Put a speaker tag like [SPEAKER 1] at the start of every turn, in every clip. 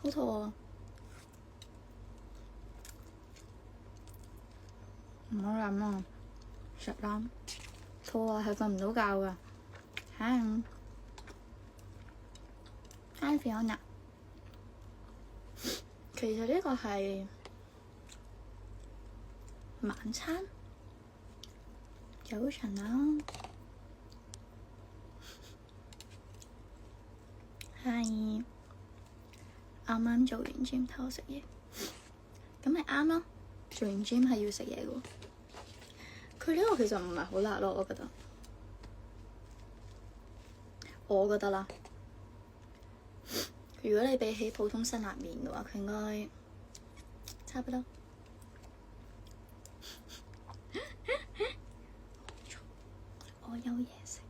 [SPEAKER 1] 好肚餓，唔好諗啊，食啦，肚餓係瞓唔到覺㗎。Hi Fiona， 其實呢個係晚餐，早晨啦。Hi， 啱啱做完 gym 偷食嘢，咁咪啱咯。做完 gym 係要食嘢嘅喎。佢呢個其實唔係好辣咯，我覺得啦。如果你比起普通辛辣麵嘅話，佢應該差不多。我有嘢食，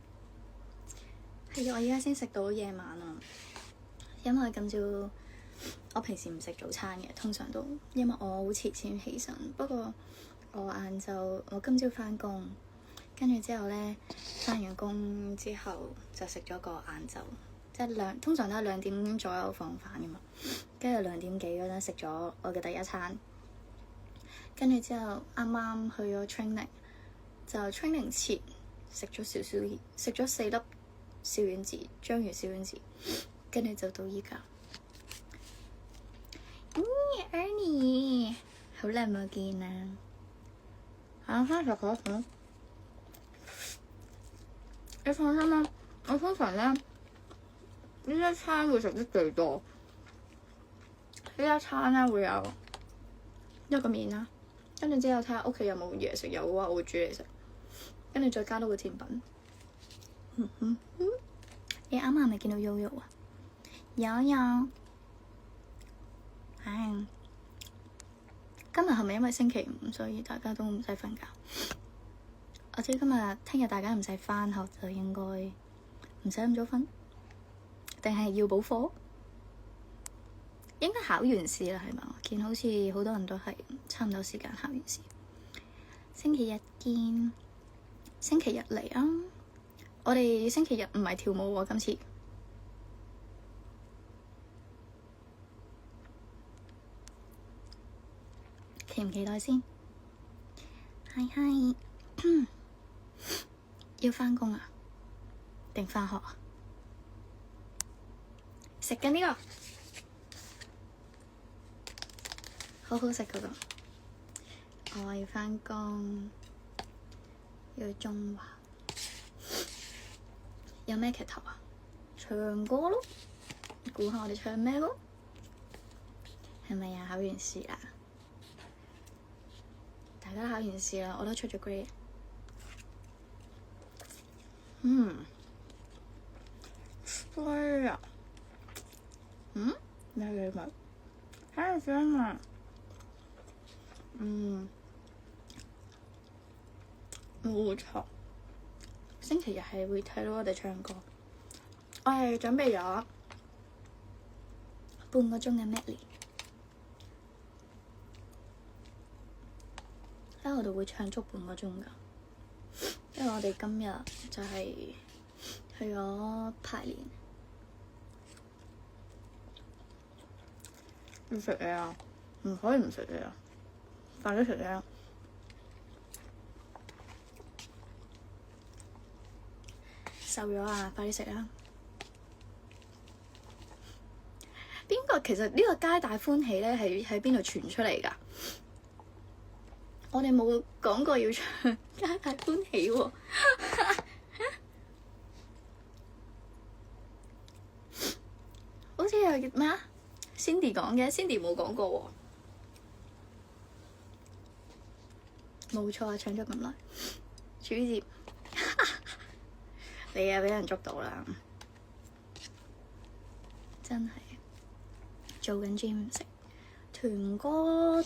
[SPEAKER 1] 係我而家先食到夜晚啊。因為今朝我平時唔食早餐嘅，通常都因為我好遲先起身。不過我今朝返工，跟住之後咧，返完工之後就食咗個晏晝，即係通常都係2點左右放飯㗎嘛。跟住2點幾嗰陣食咗我嘅第一餐，跟住之後啱啱去咗 training， 就 training 前食咗少嘢，食咗4粒小丸子，章魚小丸子，跟住就到依家。Ernie， 好耐冇見啦！翻食嗰款，你放心啦，我通常咧呢一餐會食得最多。呢一餐咧會有一個麵啦，跟住之後睇下屋企有冇嘢食，有嘅話我會煮嚟食，跟住再加多個甜品。你啱啱係咪見到悠悠啊？有。今日係咪因為星期五，所以大家都唔使瞓覺？我知聽日大家唔使返學，就應該唔使咁早瞓，定係要補課？應該考完試啦，係嘛？我見好似好多人都係差唔多時間考完試。星期日見，星期日嚟啊！我哋星期日唔係跳舞喎，今次。期唔期待先？係要返工啊？定返學啊？食緊呢個，好好食嗰個。我要返工，要去中華。有咩劇頭啊？唱歌咯，估下我哋唱咩歌？係咪啊？考完試啦？大家都考完試啦，我都出咗 grade。衰啊！咩禮物？睇下啊！冇錯，星期日係會睇到我哋唱歌。我係準備咗半個鐘嘅 medley，因為我哋會唱足半個鐘㗎。因為我哋今日就係去咗排練。要食嘢啊？唔可以唔食嘢啊！快啲食嘢啊！瘦咗啊！快啲食啊！其實呢個皆大歡喜咧係喺邊度傳出嚟㗎？我哋冇講過要唱皆大歡喜喎。好似係咩啊 ？Cindy 講嘅，Cindy 冇講過喎。冇錯啊，唱咗咁耐，主接你啊，俾人捉到啦！真係做緊 gym 食團哥，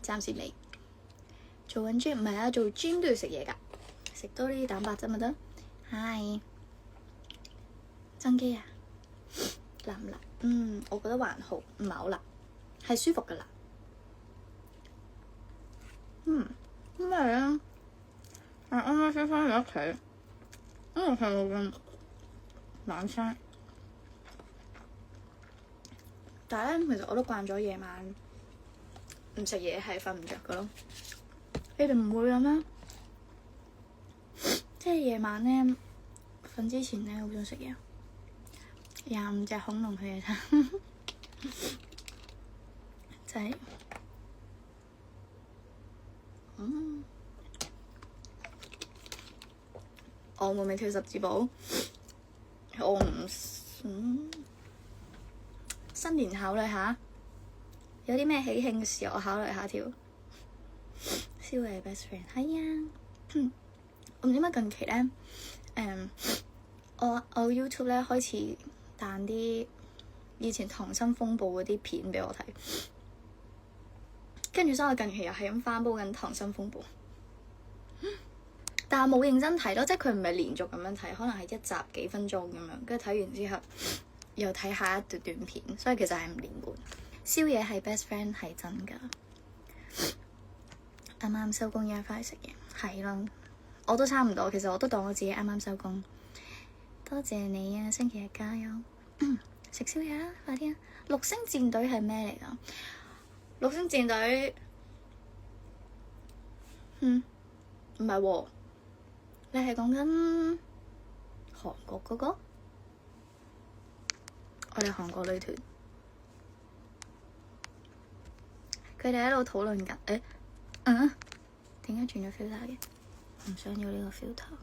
[SPEAKER 1] 暫時未做緊 gym，唔係啊，做 gym 都要食嘢㗎，食多啲蛋白質咪得。Hi， 增肌啊？辣唔辣？我覺得還好，唔係好辣，係舒服㗎辣。咩啊？啱啱先返嚟屋企，係我嘅晚餐。但係咧，其實我都慣咗夜晚唔食嘢係瞓唔着噶咯。你哋唔會嘅咩？即係夜晚咧瞓之前咧好想食嘢。25隻恐龍去野餐，真係我會唔會跳十字步？我唔新年考慮下，有啲咩喜慶嘅時候我考慮下跳。宵夜 best friend 係啊，我唔知點解近期咧，我 YouTube 咧開始彈啲以前溏心風暴嗰啲片俾我睇，跟住所以我近期又係咁翻煲緊溏心風暴。但係冇認真睇咯，即係佢唔係連續咁樣睇，可能係一集幾分鐘咁樣，跟住睇完之後又睇下一段短片，所以其實係唔連貫。宵夜係 best friend 係真㗎。啱啱收工，而家翻去食嘢，係咯，我都差唔多。其實我都當我自己啱啱收工。多謝你啊，星期日加油！食宵夜啦，快啲啊！六星戰隊係咩嚟㗎？六星戰隊，唔係喎。你係講緊韓國嗰個？我哋韓國女團，佢哋喺度討論緊。點解轉咗 filter 嘅？唔想要呢個 filter。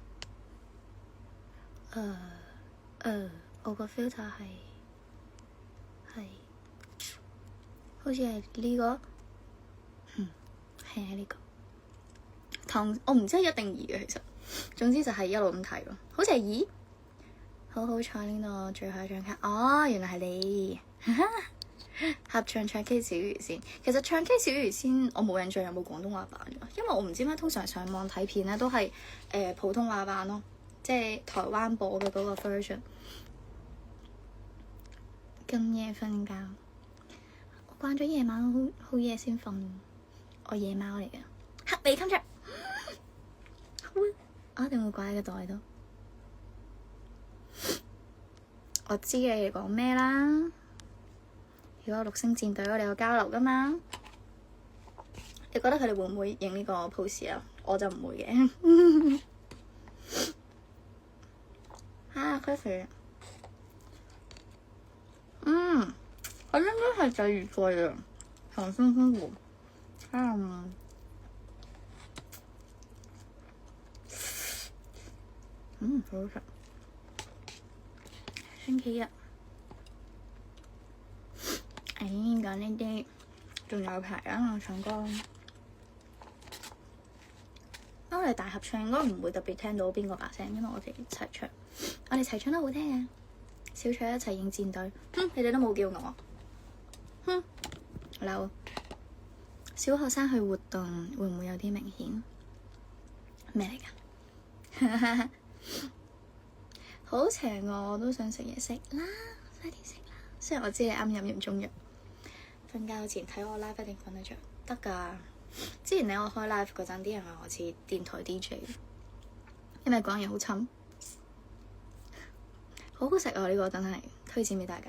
[SPEAKER 1] 我個 filter 係好似係呢個，係呢個。我唔知係一定二嘅，其實。總之就係一路咁睇咯，好似係好好彩拎到我最後一張卡。哦，原來係你合唱 K 小魚仙。其實唱 K 小魚仙我冇印象有冇廣東話版㗎，因為我唔知點解通常上網睇片咧都係普通話版咯，即係台灣播嘅嗰個 version。咁夜瞓覺，我慣咗夜晚好夜先瞓，我夜貓嚟嘅，黑尾襟着。我一定會掛喺個袋度。我知你哋講咩啦。如果六星戰隊我哋有交流噶嘛？你覺得佢哋會唔會影呢個 pose 啊？我就唔會嘅。Coffee。我應該係第二季啊，溏心風暴。好食。星期日，講呢啲仲有排啊！我唱歌，我哋大合唱應該唔會特別聽到邊個把聲，因為我哋一齊唱，我哋齊唱得好聽嘅。小彩一齊應戰隊，你哋都冇叫我，嬲！小學生去活動會唔會有啲明顯？咩嚟㗎？好邪惡，我都想食嘢食啦，快啲食啦！雖然我知你啱飲完中藥，瞓覺前睇我 live 一定瞓得着，得㗎。之前我開 live 嗰陣，啲人話我似電台 DJ，因為講嘢好沉，好好食啊！呢個真係推薦俾大家。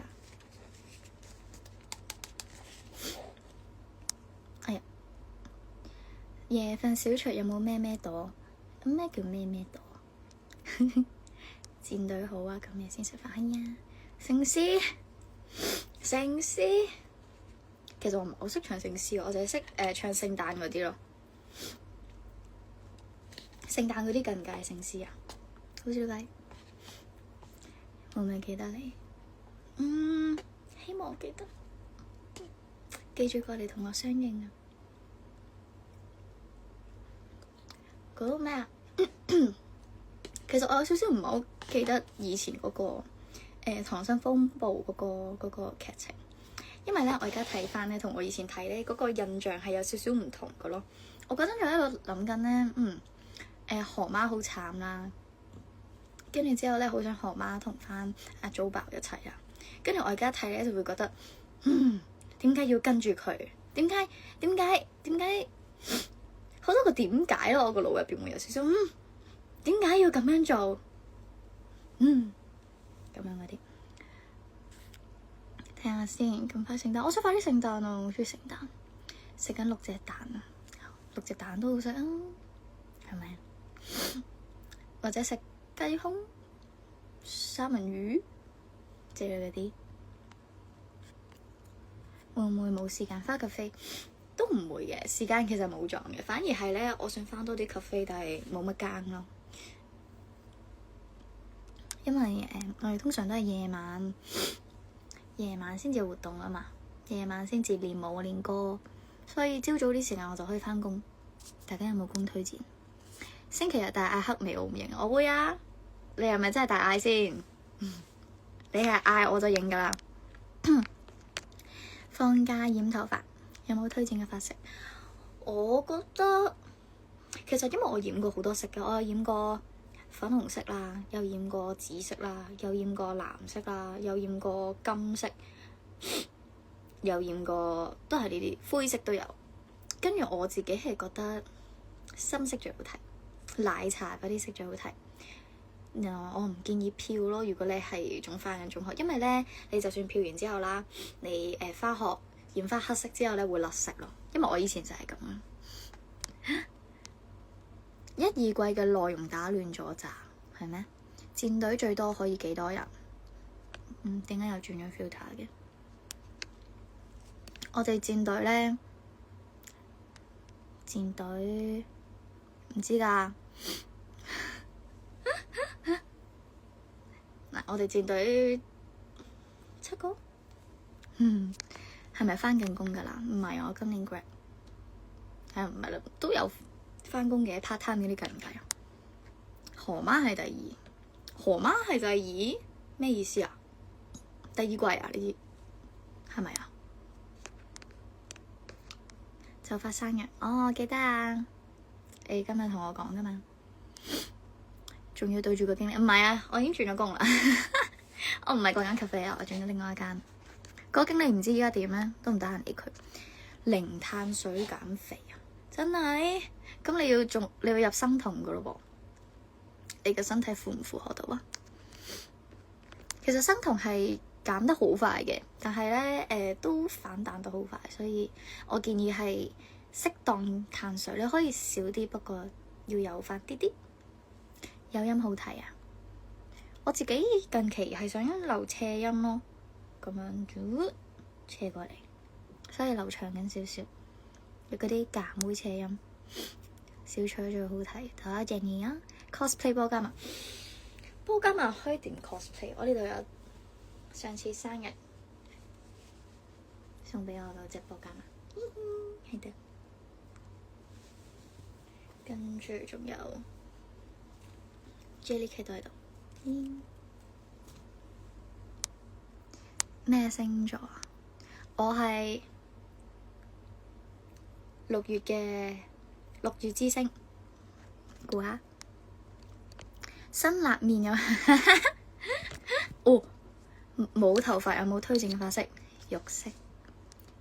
[SPEAKER 1] 哎呀，夜瞓小卓有冇咩咩朵？咁咩叫咩咩朵？戰隊好啊，咁夜先食飯呀。聖詩，其實我唔係好識唱聖詩，我淨係識唱聖誕嗰啲咯。聖誕嗰啲近屆聖詩啊，好少計。會唔會記得你？希望我記得，記住過嚟同我相應啊。嗰個咩啊？其實我有少少唔係好記得以前嗰個溏心風暴嗰個劇情，因為咧我而家睇翻咧同我以前睇咧嗰個印象係有少少唔同嘅咯。我嗰陣仲喺度諗緊咧，河媽好慘啦，跟住之後咧好想河媽同翻阿祖爸一齊啊。跟住我而家睇咧就會覺得，點解要跟住佢？點解好多個點解咯？我個腦入邊會有少少點解要咁樣做？咁樣嗰啲，聽下下先，咁快聖誕，我想快啲聖誕啊！我中意聖誕，食緊6隻蛋啊，6隻蛋都好食啊，係咪？或者食雞胸、三文魚之類嗰啲，會唔會冇時間返 cafe？都唔會嘅，時間其實冇撞嘅，反而係咧，我想返多啲 cafe，但係冇乜更咯。因為我哋通常都係夜晚先至活動啊嘛，夜晚先至練舞練歌，所以朝早啲時間我就可以返工。大家有冇工推薦？星期日大嗌黑尾我唔認，我會啊。你係咪真係大嗌先？你係嗌我就認㗎啦。放假染頭髮有冇推薦嘅髮色？我覺得其實因為我染過好多色嘅，我有染過粉紅色啦，又染過紫色啦，又染過藍色啦，又染過金色，又染過都係呢啲灰色都有。跟住我自己係覺得深色最好睇，奶茶嗰啲色最好睇。我唔建議漂咯，如果你係仲返緊中學，因為咧你就算漂完之後啦，你返學染返黑色之後咧會甩色咯。因為我以前就係咁啊。1、2季嘅內容打亂咗咋，係咩？戰隊最多可以幾多人？點解又轉咗 filter 嘅？我哋戰隊咧，戰隊唔知㗎。嗱，我哋戰隊7個，係咪返緊工㗎啦？唔係，我今年 grad，唔係啦，都有返工嘅 part time 嗰啲計唔計啊？河媽係第2，河媽係第2，咩意思啊？第2季啊？呢啲係咪啊？就發生日，我記得啊，你今日同我講㗎嘛？仲要對住個經理，唔係啊，我已經轉咗工啦。我唔係嗰間 cafe 啊，我轉咗另外一間。嗰個經理唔知依家點咧，都唔得閒理佢。零碳水減肥啊，真係？咁你要入生酮噶咯噃？你個身體負唔負荷到啊？其實生酮係減得好快嘅，但係咧都反彈得好快，所以我建議係適當碳水，你可以少啲，不過要有翻啲啲。有音好睇啊！我自己近期係想留斜音咯，咁樣斜過嚟，所以留長緊少少。有嗰啲假妹斜音，小彩最好睇。大家認認啊 ！cosplay 波加瑪，波加瑪可以點 cosplay？我呢度有上次生日送俾我嗰隻波加瑪，係得。跟住仲有。Jellycat 都喺度。咩星座啊？我係6月嘅6月之星，估下。辛辣麵有哦，冇頭髮有冇推薦嘅髮色？肉色。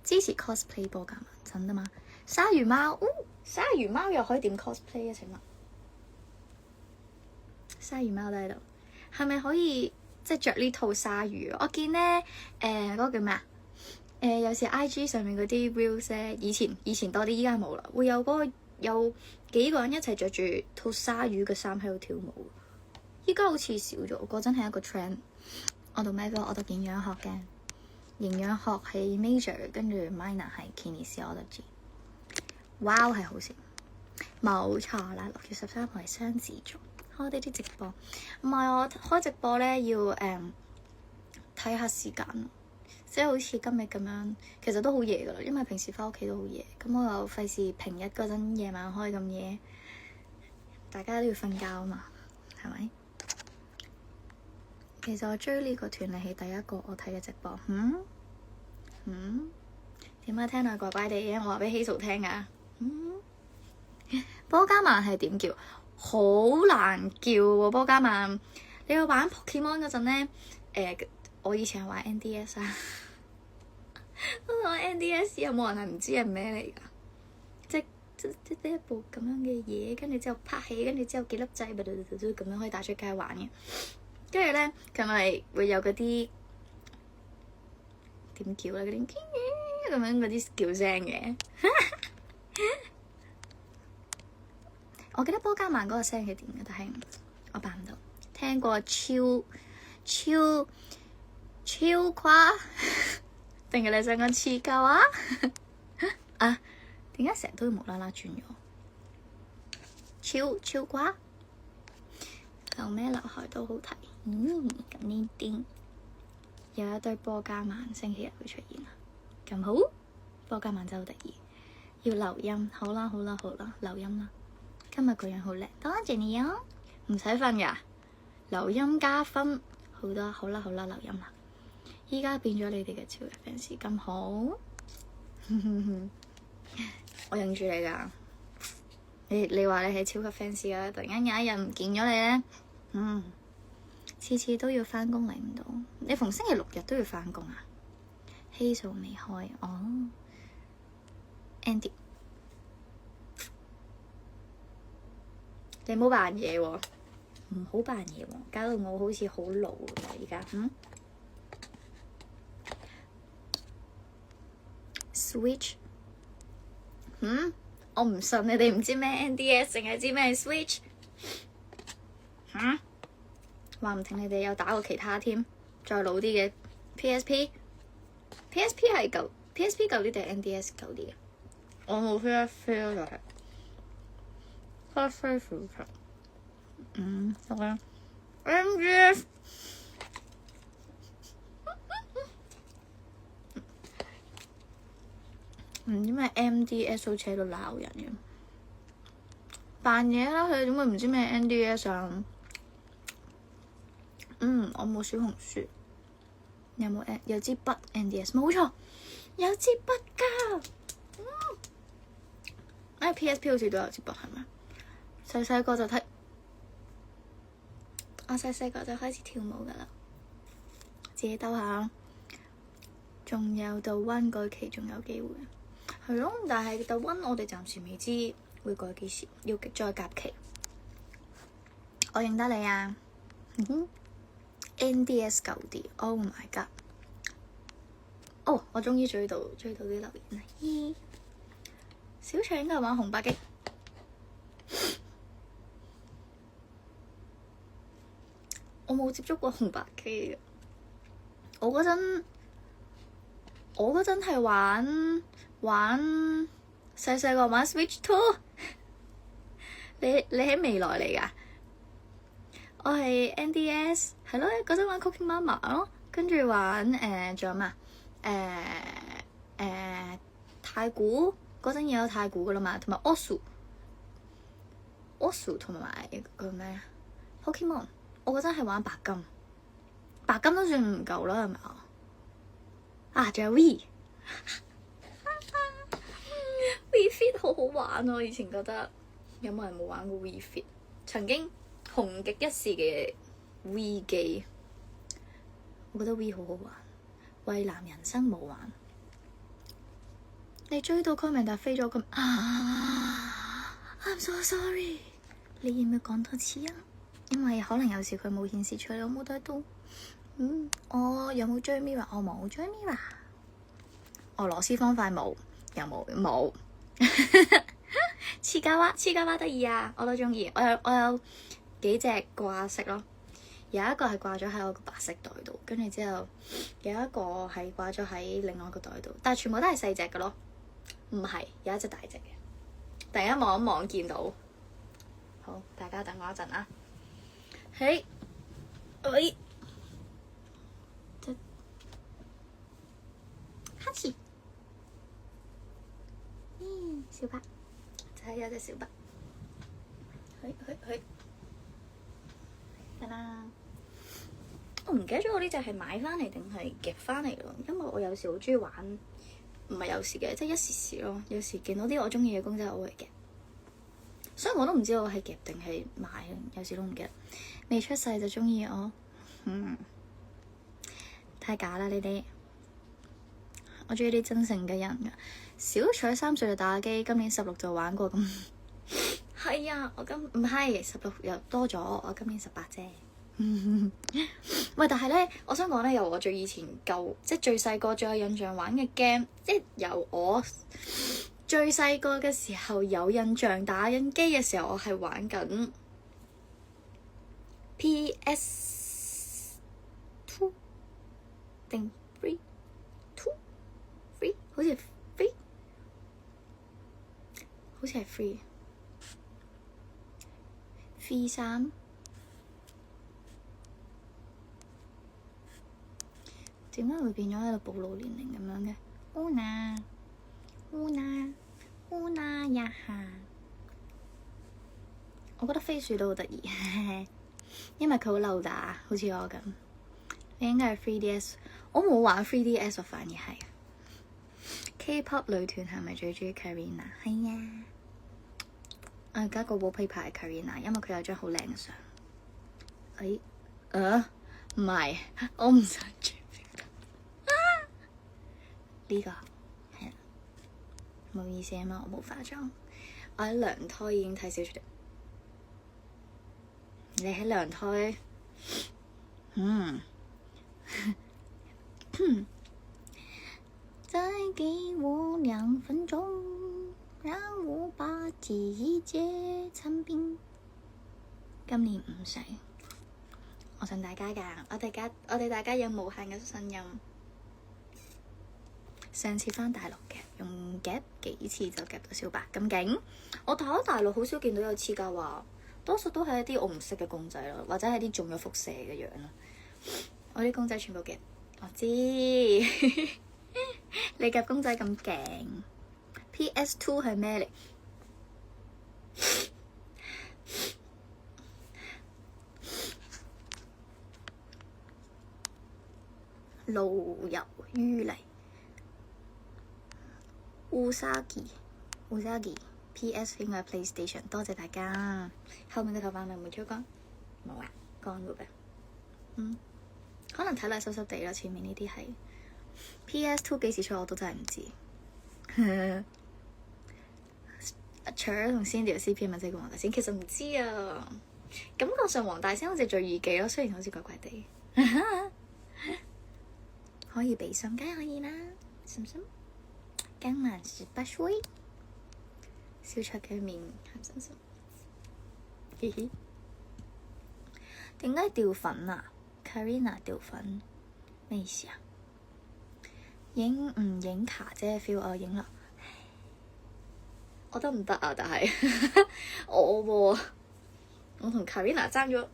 [SPEAKER 1] 支持 cosplay 波㗎嘛？真的嗎？鯊魚貓，鯊魚貓又可以點 cosplay 啊？請問？鯊魚貓都喺度，係咪可以即係着呢套鯊魚？我見咧嗰個叫咩啊？有時 IG 上面嗰啲 reels 咧，以前多啲，依家冇啦。會有有幾個人一齊着住套鯊魚嘅衫喺度跳舞。依家好似少咗，嗰陣係一個 trend。我讀咩科？我讀營養學嘅，營養學係 major，跟住 minor 係 kinesiology。哇，係好笑，冇錯啦！6月13號係雙子座。開啲直播，唔係我開直播咧，要睇下時間，即係好似今日咁樣，其實都好夜噶啦，因為平時翻屋企都好夜，咁我又費事平日嗰陣夜晚開咁夜，大家都要瞓覺啊嘛，係咪？其實我追呢個團係第一個我睇嘅直播，點解聽到怪怪地嘅？我話俾 Hazel 聽噶，波加曼係點叫？好難叫喎，波加曼。你去玩 Pokemon 嗰陣咧，我以前係玩 NDS 啊。我玩 NDS 有冇人係唔知係咩嚟㗎？即一部咁樣嘅嘢，跟住之後拍起，跟住之後幾粒掣，咁樣可以打出街玩嘅。跟住咧，佢咪會有嗰啲點叫咧？嗰啲咁樣嗰啲叫聲嘅。我記得波加曼嗰個聲係點嘅，但係我扮唔到。聽過超誇定係你想講黐鳩啊？啊，點解成日都會無啦啦轉咗？超誇，留咩劉海都好睇。咁呢啲有一堆波加曼星期日會出現啊，咁好。波加曼真係好得意，要留音。好啦，留音啦。今日個樣好靚，多謝你啊！唔使瞓噶，留音加分好多。好啦，留音啦。依家變咗你哋嘅超級 fans 咁好，我認住你噶。你話你係超級 fans 啊？突然間有一日唔見咗你咧，次次都要返工嚟唔到。你逢星期六日都要返工啊？希數未開哦。Andy， 你唔好扮嘢喎，唔好扮嘢喎，搞到我好似好老咁啊！而家Switch， 我唔信你哋唔知咩 NDS，淨係知咩 Switch。話唔定你哋有打過其他添，再老啲嘅 PSP 係舊 PSP 舊啲定係 NDS 舊啲嘅？我冇 PSP 咯，就係 PSP 得啦。NDS 唔知咩 MDS 好似喺度鬧人嘅，扮嘢啦！佢點會唔知咩 NDS 啊？我冇小紅書，有冇有支筆 NDS？ 冇錯，有支筆㗎。PSP 好似都有支筆係咪？細個就睇，我細個就開始跳舞㗎啦，自己兜下。仲有到溫改期仲有機會，係咯。但係到溫我哋暫時未知會改幾時，要再夾期。我認得你啊！NDS 舊啲 ，Oh my god！ 我終於追到啲留言啦！咦，小卓應該玩紅白機，我冇接觸過紅白機嘅。我嗰陣係玩細個玩 Switch 2。你喺未來嚟㗎？我係 NDS， 係咯，嗰陣玩 Cooking Mama 咯，跟住玩仲有咩太鼓，嗰陣已經有太鼓噶啦嘛，同埋 Osu 同埋個咩 Pokemon。我嗰陣係玩白金都算唔夠啦，係咪啊？仲有 Wii Fit 好好玩啊！我以前覺得，有冇人冇玩過 Wii Fit？ 曾經紅極一時嘅 Wii 機，我覺得 Wii 好好玩。蔚藍人生冇玩，你追到佢命但飛咗咁I'm so sorry。你要唔要講多次啊？因為可能有時佢冇顯示出嚟，我冇睇到。我有冇追 Mirror？ 我冇追 Mirror。俄羅斯方塊冇，有冇？黐膠娃得意啊！我都中意。我有幾隻掛飾咯，有一個係掛咗喺我個白色袋度，跟住之後有一個係掛咗喺另外一個袋度，但係全部都係細隻嘅咯，唔係有一隻大隻嘅。突然間望一望見到，好，大家等我一陣啊！喂，哈奇，小白，就係有隻小白，去，得啦。我唔記得咗我呢隻係買翻嚟定係夾翻嚟咯，因為我有時好中意玩，唔係有時嘅，即係一時時咯。有時見到啲我中意嘅公仔，我會夾，所以我都唔知我係夾定係買，有時都唔記得。未出世就中意我，太假啦你哋。我中意啲真誠嘅人噶。小彩3歲就打機，今年16就玩過咁。係啊，我唔係16又多咗，我今年18啫。喂，但係咧，我想講咧，由我最以前舊，即係最細個最有印象玩嘅 game，即係由我最細個嘅時候有印象打緊機嘅時候，我係玩緊 PS2 定 3 好似 3 好似係 3 點解會變咗喺度暴露年齡咁樣嘅？Una呀哈！我覺得飛鼠都好得意，因為佢好溜打，好似我咁。你應該係 3DS，我冇玩 3DS，我反而係 K-pop 女團係咪最中意 Karina？ 係啊，我而家個 wallpaper 係 Karina，因為佢有張好靚嘅相。唔係，我唔想轉。呢個係啦，唔好意思啊嘛，我冇化妝，我喺娘胎已經睇小說。你喺娘胎，再給我2分鐘，讓我把記憶結成冰。今年5歲，我想大家㗎，我哋大家有無限嘅信任。上次返大陸嘅，用夾幾次就夾到小白咁勁。我喺大陸好少見到有黐膠話，多數都係一啲我唔識嘅公仔咯，或者係啲中咗輻射嘅樣咯。我啲公仔全部夾，我知你夾公仔咁勁。PS2 係咩嚟？路遊於嚟。Usagi PS 應該係 PlayStation， 多謝大家。後面嘅頭髮咪冇超乾？冇啊，乾嘅咩？可能睇落濕濕地咯，前面呢啲係 PS2 幾時出我都真係唔知。Cher 同 Cindy 嘅 CP 咪即係黃大仙，其實唔知啊。感覺上黃大仙好似最易記咯，雖然好似怪怪地。可以俾心梗係可以啦，信唔信？今晚18歲，小卓嘅面鹹濕濕，嘻嘻。點解掉粉啊 ？Karina 掉粉咩意思啊？影唔影卡啫 feel 我影啦，我得唔得啊？但係我同 Karina 爭咗，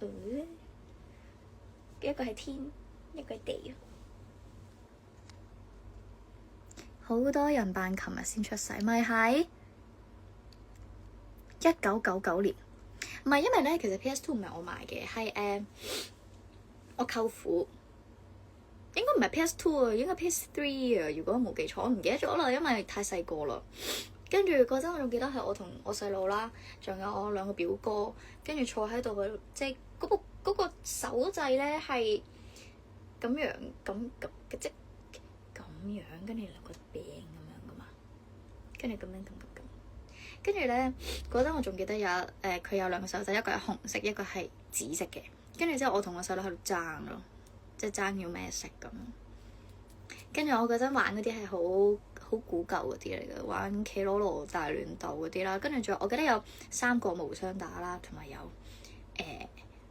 [SPEAKER 1] 一個係天，一個係地。好多人扮琴日先出世，咪係1999年，唔係因為咧，其實 PS2 唔係我買嘅，係我舅父，應該唔係 PS2 啊，應該 PS3 啊，如果我冇記錯，我唔記得咗啦，因為太細個啦。跟住嗰陣我仲記得係我同我細佬啦，仲有我2個表哥，跟住坐喺度佢，即係嗰個手掣咧係咁樣咁即咁樣，跟住兩個餅咁樣噶嘛，跟住咁，跟住咧嗰陣我仲記得有佢有2個手仔，一個係紅色，一個係紫色嘅。跟住之後我同我細佬喺度爭咯，即係爭要咩色咁。跟住我嗰陣玩嗰啲係好古舊嗰啲嚟嘅，玩企羅羅大亂鬥嗰啲啦。跟住仲有我記得有3國無雙打啦，同埋有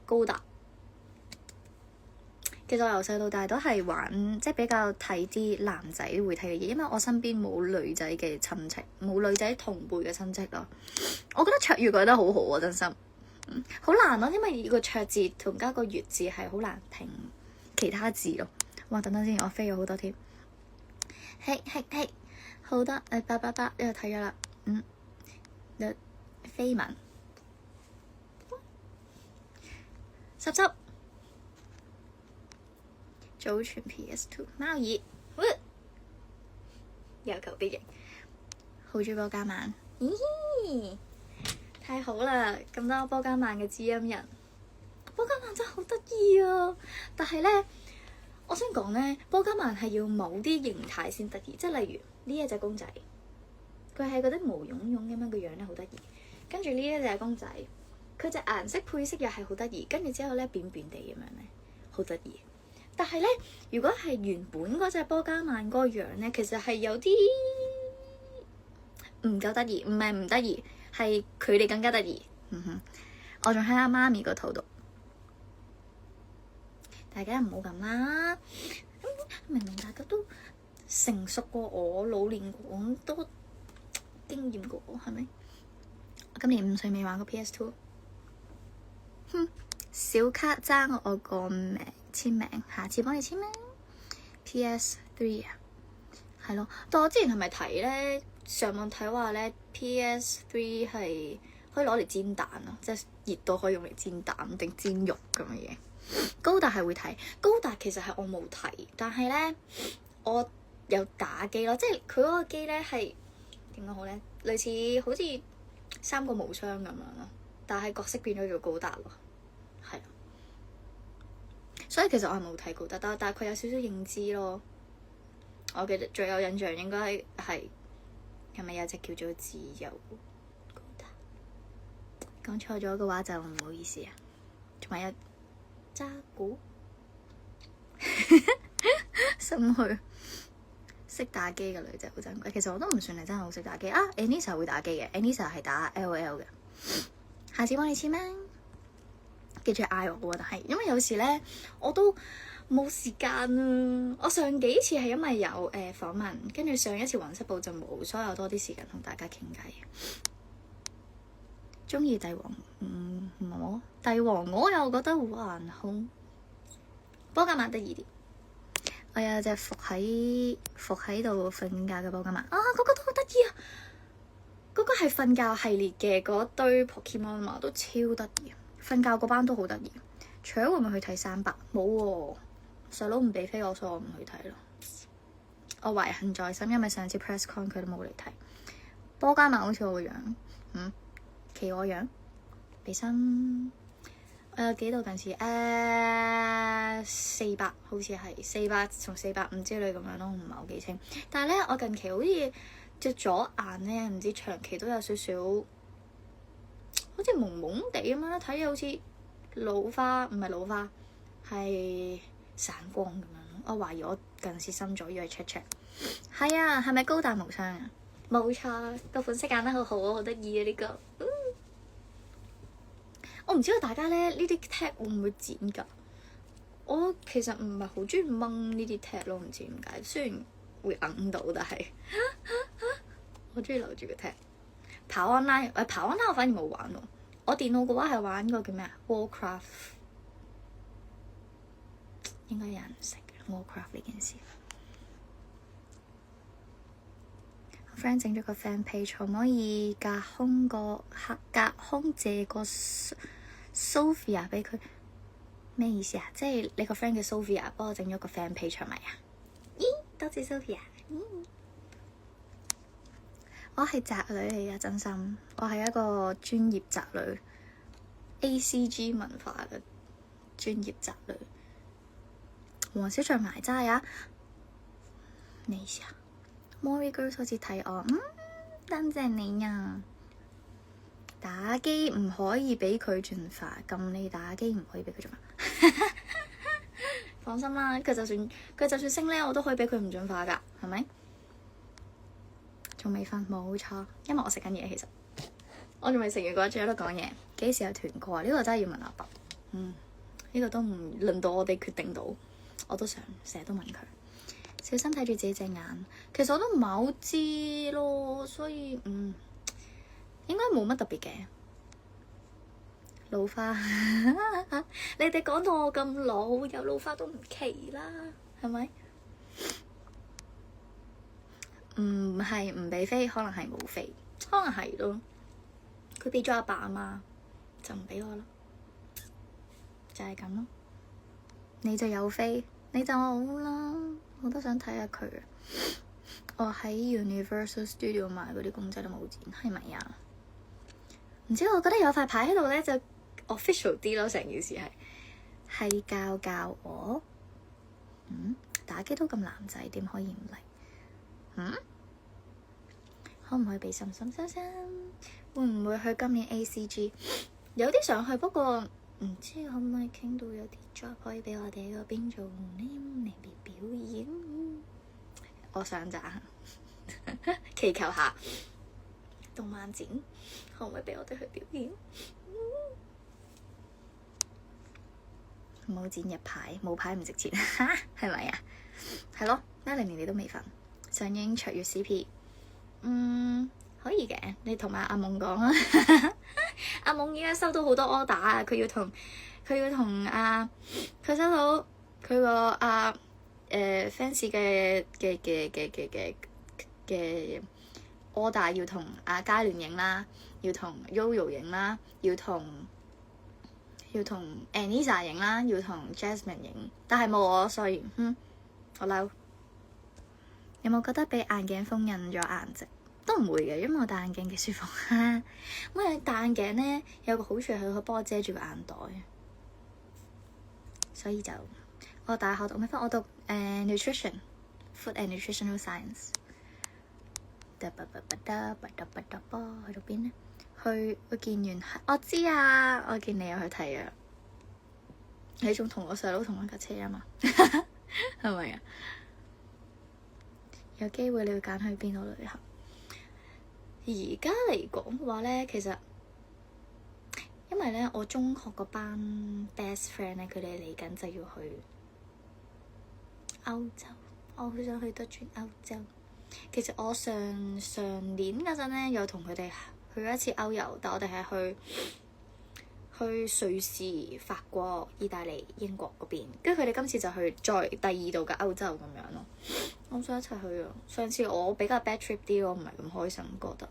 [SPEAKER 1] 高達。其實我由細到大都係玩，即係比較睇啲男仔會睇嘅嘢，因為我身邊冇女仔嘅親戚，冇女仔同輩嘅親戚咯。我覺得卓越覺得好好啊，真心，好難咯，因為個卓字同加個越字係好難拼其他字咯。哇，等等先，我飛咗好多添，嘿，好多888呢度睇咗啦，飛文濕。祖傳 PS2 貓耳，有求必應，好中意波加曼，咦，太好啦！咁多波加曼嘅知音人，波加曼真係好得意啊！但係咧，我想講咧，波加曼係要某啲形態先得意，即係例如呢一隻公仔，佢係嗰啲毛茸茸咁樣嘅樣咧，好得意。跟住呢一隻公仔，佢隻顏色配色又係好得意，跟住之後咧扁扁地咁樣咧，好得意。但係咧，如果係原本嗰隻波加曼嗰個樣咧，其實係有啲唔夠得意，唔係唔得意，係佢哋更加得意。我仲喺阿媽咪個肚度，大家唔好咁啦。明明大家都成熟過我，老練過我，都經驗過我，係咪？我今年5歲未玩過 PS2。小卡爭我個名簽名，下次幫你簽名。PS3 啊，係咯。但我之前係咪睇咧？上網睇話咧 PS3 係可以攞嚟煎蛋啊，即係熱到可以用嚟煎蛋定煎肉咁嘅嘢。高達係會睇，高達其實係我冇睇，但係咧我有打機咯，即係佢嗰個機咧係點講好咧？類似好似三國無雙咁樣咯，但係角色變咗做高達咯，係。所以其實我係冇睇高達，但係佢有少少認知咯。我記得最有印象應該係咪有隻叫做自由高達？講錯咗嘅話就唔好意思啊。同埋有渣古心虛，識打機嘅女仔好珍貴。其實我都唔算係真係好識打機啊。Anisa 會打機嘅，Anisa 係打 LOL 嘅。下次幫你簽名，記住嗌我喎。但係因為有時咧我都冇時間啊。我上幾次係因為有訪問，跟住上一次雲室部就冇，所以有多啲時間同大家傾偈。中意帝王我帝王我又覺得還好，波加曼得意啲。我有隻伏喺度瞓覺嘅波加曼啊，嗰個都好得意啊！嗰個係瞓覺系列嘅嗰堆 Pokemon 嘛，都超得意。瞓覺嗰班都好得意。除咗會唔會去睇300？冇喎，細佬唔俾飛我，所以我唔去睇咯。我懷恨在心，因為上次 press con 佢都冇嚟睇。波加曼好似我個樣，企鵝樣，鼻生。我有幾度近視？400好似係400從450之類咁樣咯，唔係好記清。但係咧，我近期好似隻左眼咧，唔知長期都有少少好似朦朦地咁樣，睇嘢好似老花，唔係老花，係散光咁樣。我懷疑我近視深咗，要去 check。係啊，係咪高達無雙啊？冇錯，個款式揀得好好啊，好得意啊呢個。我唔知道大家咧呢啲 tag 會唔會剪㗎？我其實唔係好中意掹呢啲 tag 咯，唔知點解。雖然會揞到，但係我中意留住個 tag。跑 online，跑 online 我反而冇玩喎。我電腦嘅話係玩個叫咩啊 Warcraft， 應該有人唔識 Warcraft 呢件事。我 friend 整咗個 fan page， 可唔可以隔空借個Sophia 俾佢？咩意思啊？即係你個 friend 叫 Sophia 幫我整咗個 fan page 係咪啊？咦，多謝 Sophia。我係宅女嚟㗎，真心。我係一個專業宅女 ，ACG 文化嘅專業宅女。黃小雀埋齋啊？咩意思啊？Mori Girls 好似睇我，多謝你啊！打機唔可以俾佢進化，咁你打機唔可以俾佢進化。放心啦，佢就算升呢，我都可以俾佢唔進化㗎，係咪？仲未瞓，冇錯，因為我食緊嘢。其實我仲未食完嗰一仲喺度講嘢。幾時有團購啊？呢個真係要問阿伯。呢個都唔輪到我哋決定到，我都想成日都問佢。小心睇住自己隻眼。其實我都唔係好知咯，所以應該冇乜特別嘅。老花，你哋講到我咁老，有老花都唔奇啦，係咪？唔係唔俾飛，可能係冇飛，可能係咯。佢俾咗阿爸阿媽，就唔俾我咯，就係咁咯。你就有飛，你就好啦。我都想睇下佢。我喺 Universal Studio 買嗰啲公仔都冇剪，係咪啊？唔知，我覺得有塊牌喺度咧就 official 啲咯，成件事係教我。打機都咁男仔，點可以唔嚟？可唔可以俾心心收心？會唔會去今年 ACG？有啲想去，不過唔知可唔可以傾到有啲 job 可以俾我哋喺嗰邊做呢嚟表演。我想咋祈求下動漫展可唔可以俾我哋去表演？冇展入牌，冇牌唔值錢，係咪啊？係咯，10年你都未瞓。上映卓越 CP，可以嘅。你同埋阿夢講啊，阿夢依家收到好多 order 啊，佢要同佢收到佢個fans 嘅 order， 要同阿嘉聯影啦，要同 Yoyo 影啦，要同 Anisa 影啦，要同 Jasmine 影，但係冇我，所以我嬲。有冇覺得俾眼鏡封印咗顏值？都唔會嘅，因為我戴眼鏡幾舒服。因為戴眼鏡咧有個好處係佢可以幫我遮住個眼袋，所以就我大學讀咩科？我讀nutrition food and nutritional science。去到邊咧？去見完我知啊，我見你有去睇啊。你仲同我細佬同一架車啊嘛？係咪啊？有機會你會揀去邊度旅行？而家嚟講嘅話咧，其實因為咧我中學嗰班 best friend 咧，佢哋嚟緊就要去歐洲，我好想去多轉歐洲。其實我上年嗰陣咧，有同佢哋去咗一次歐遊，但我哋係去瑞士、法國、意大利、英國嗰邊，跟住佢哋今次就去再第二度嘅歐洲咁樣咯。我想一齊去啊！上次我比較 bad trip 啲，我唔係咁開心覺得。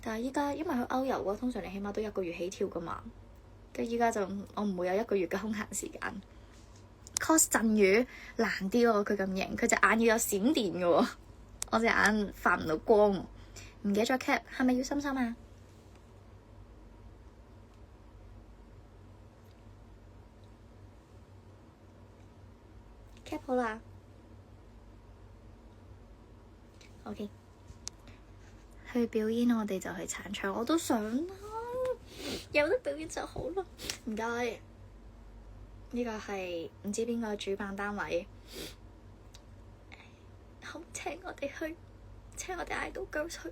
[SPEAKER 1] 但係依家因為去歐遊嘅話，通常你起碼都1個月起跳噶嘛。跟住依家就我唔會有1個月嘅空閒時間。cos 陣雨難啲喎，佢咁型，佢隻眼要有閃電嘅喎，我隻眼發唔到光喎。唔記得咗 cap 係咪要心心啊？cap 好啦。OK， 去表演我哋就去撐場，我都想啦，有得表演就好啦。唔該，呢個係唔知邊個主辦單位，可唔可以請我哋去，請我哋 idol girls 去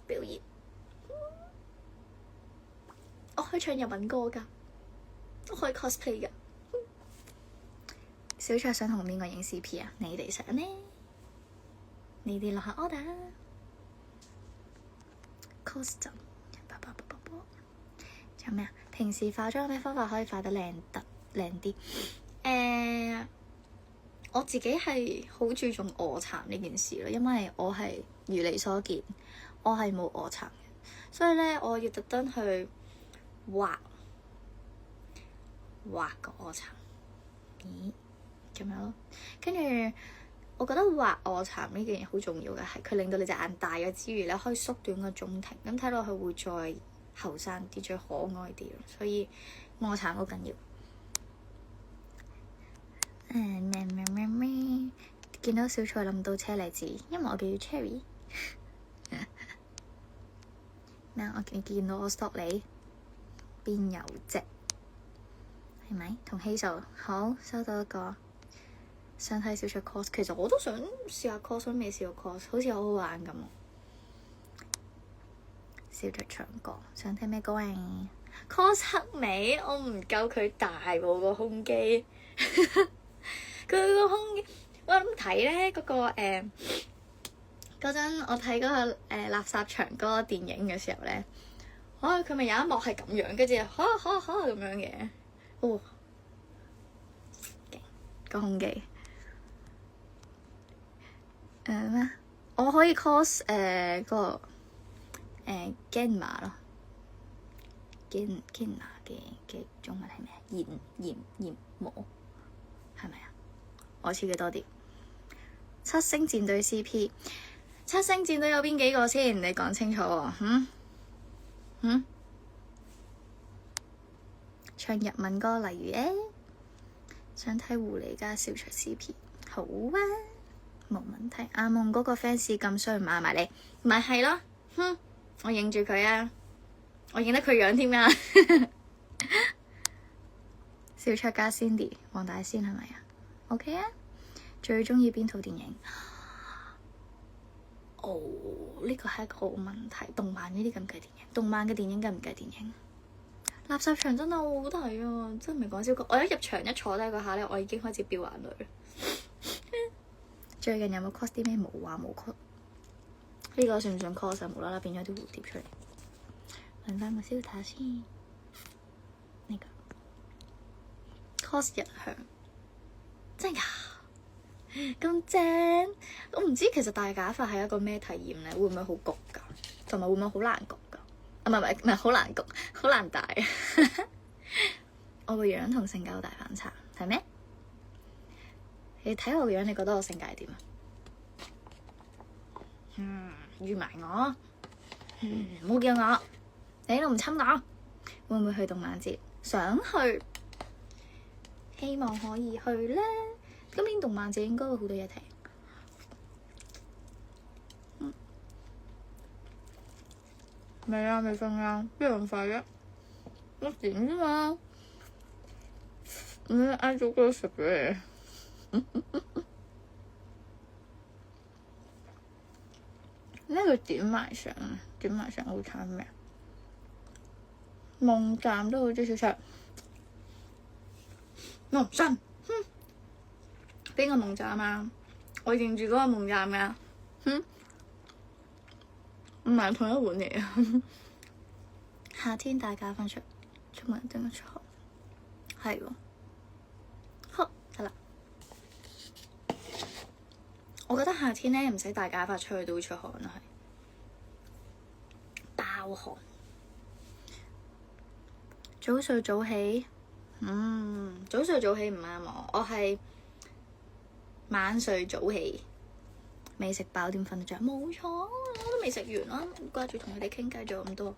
[SPEAKER 1] 表演？我可以唱日文歌㗎，我可以 cosplay 㗎。小卓想同邊個影 CP 啊？你哋想呢？你哋落下 order。costume，仲有咩啊？平時化妝有咩方法可以化得靚啲？我自己係好注重臥蠶呢件事咯，因為我係如你所見，我係冇臥蠶嘅，所以咧我要特登去畫個臥蠶，咦咁樣咯，跟住。我覺得畫臥蠶呢件嘢好重要嘅係，佢令到你隻眼大咗之餘咧，可以縮短個中庭，咁睇落去會再後生啲，最可愛啲咯。所以臥蠶好緊要。見到小菜諗到車厘子，因為我叫 Cherry。咩？我見到我 stop 你，邊有啫？係咪？同希素好收到一個。想睇小卓 cos， 其實我都想試下 cos， 未試過 cos， 好似好好玩咁。小卓唱歌，想聽咩歌啊 ？cos 黑尾，我唔夠佢大喎個胸肌，佢個胸肌，我諗睇咧嗰個嗰陣我睇嗰個垃圾場嗰個電影嘅時候咧，佢咪有一幕係咁樣，跟住咁樣嘅，哦，勁個胸肌。咩？我可以 cos 嗰個Genma 咯，Genma 嘅中文係咩？炎魔係咪啊？我似嘅多啲。七星戰隊 CP， 七星戰隊有邊幾個先？你講清楚喎。唱日文歌，例如想睇狐狸加小卓 CP， 好啊。冇問題，阿夢嗰個 fans 咁衰唔嗌埋你，咪係咯，我認住佢啊，我認得佢樣添啊！小卓加 Cindy，黃大仙係咪啊？OK 啊！最中意邊套電影？哦，呢個係一個好問題。動漫呢啲咁計電影，動漫嘅電影計唔計電影？垃圾場真係好睇啊！真係唔係講笑。我一入場一坐低嗰下咧，我已經開始飆眼淚。最近有冇 cos 啲咩？冇啊，冇 cos。呢個算唔算 cos 啊？無啦啦變咗啲蝴蝶出嚟。揾翻個燒塔先。呢個 cos 日向真係㗎？咁正。我唔知其實戴假髮係一個咩體驗咧？會唔會好焗㗎？同埋會唔會好難焗㗎？唔係好難焗，好難戴啊！我個樣同性格好大反差，係咩？你睇我個樣，你覺得我性格係點啊？預埋我，唔好叫我，你都唔親我。會唔會去動漫節？想去，希望可以去咧。今年動漫節應該會好多嘢睇。未啊，未瞓啊，邊咁快嘅？6點啫嘛。嗌咗個食嘅。呢個點埋相啊？點埋相好慘咩？夢站都好中意小卓。夢站，邊個夢站啊？我認住嗰個夢站㗎。唔係同一碗嚟啊！夏天大家分出門定得出汗，係喎。好得啦。我覺得夏天咧唔使大假髮出去都會出汗啊，係爆汗。早睡早起，早睡早起唔啱我係晚睡早起。未食飽點瞓得着？冇錯，我都未食完啦，掛住同佢哋傾偈咗咁多。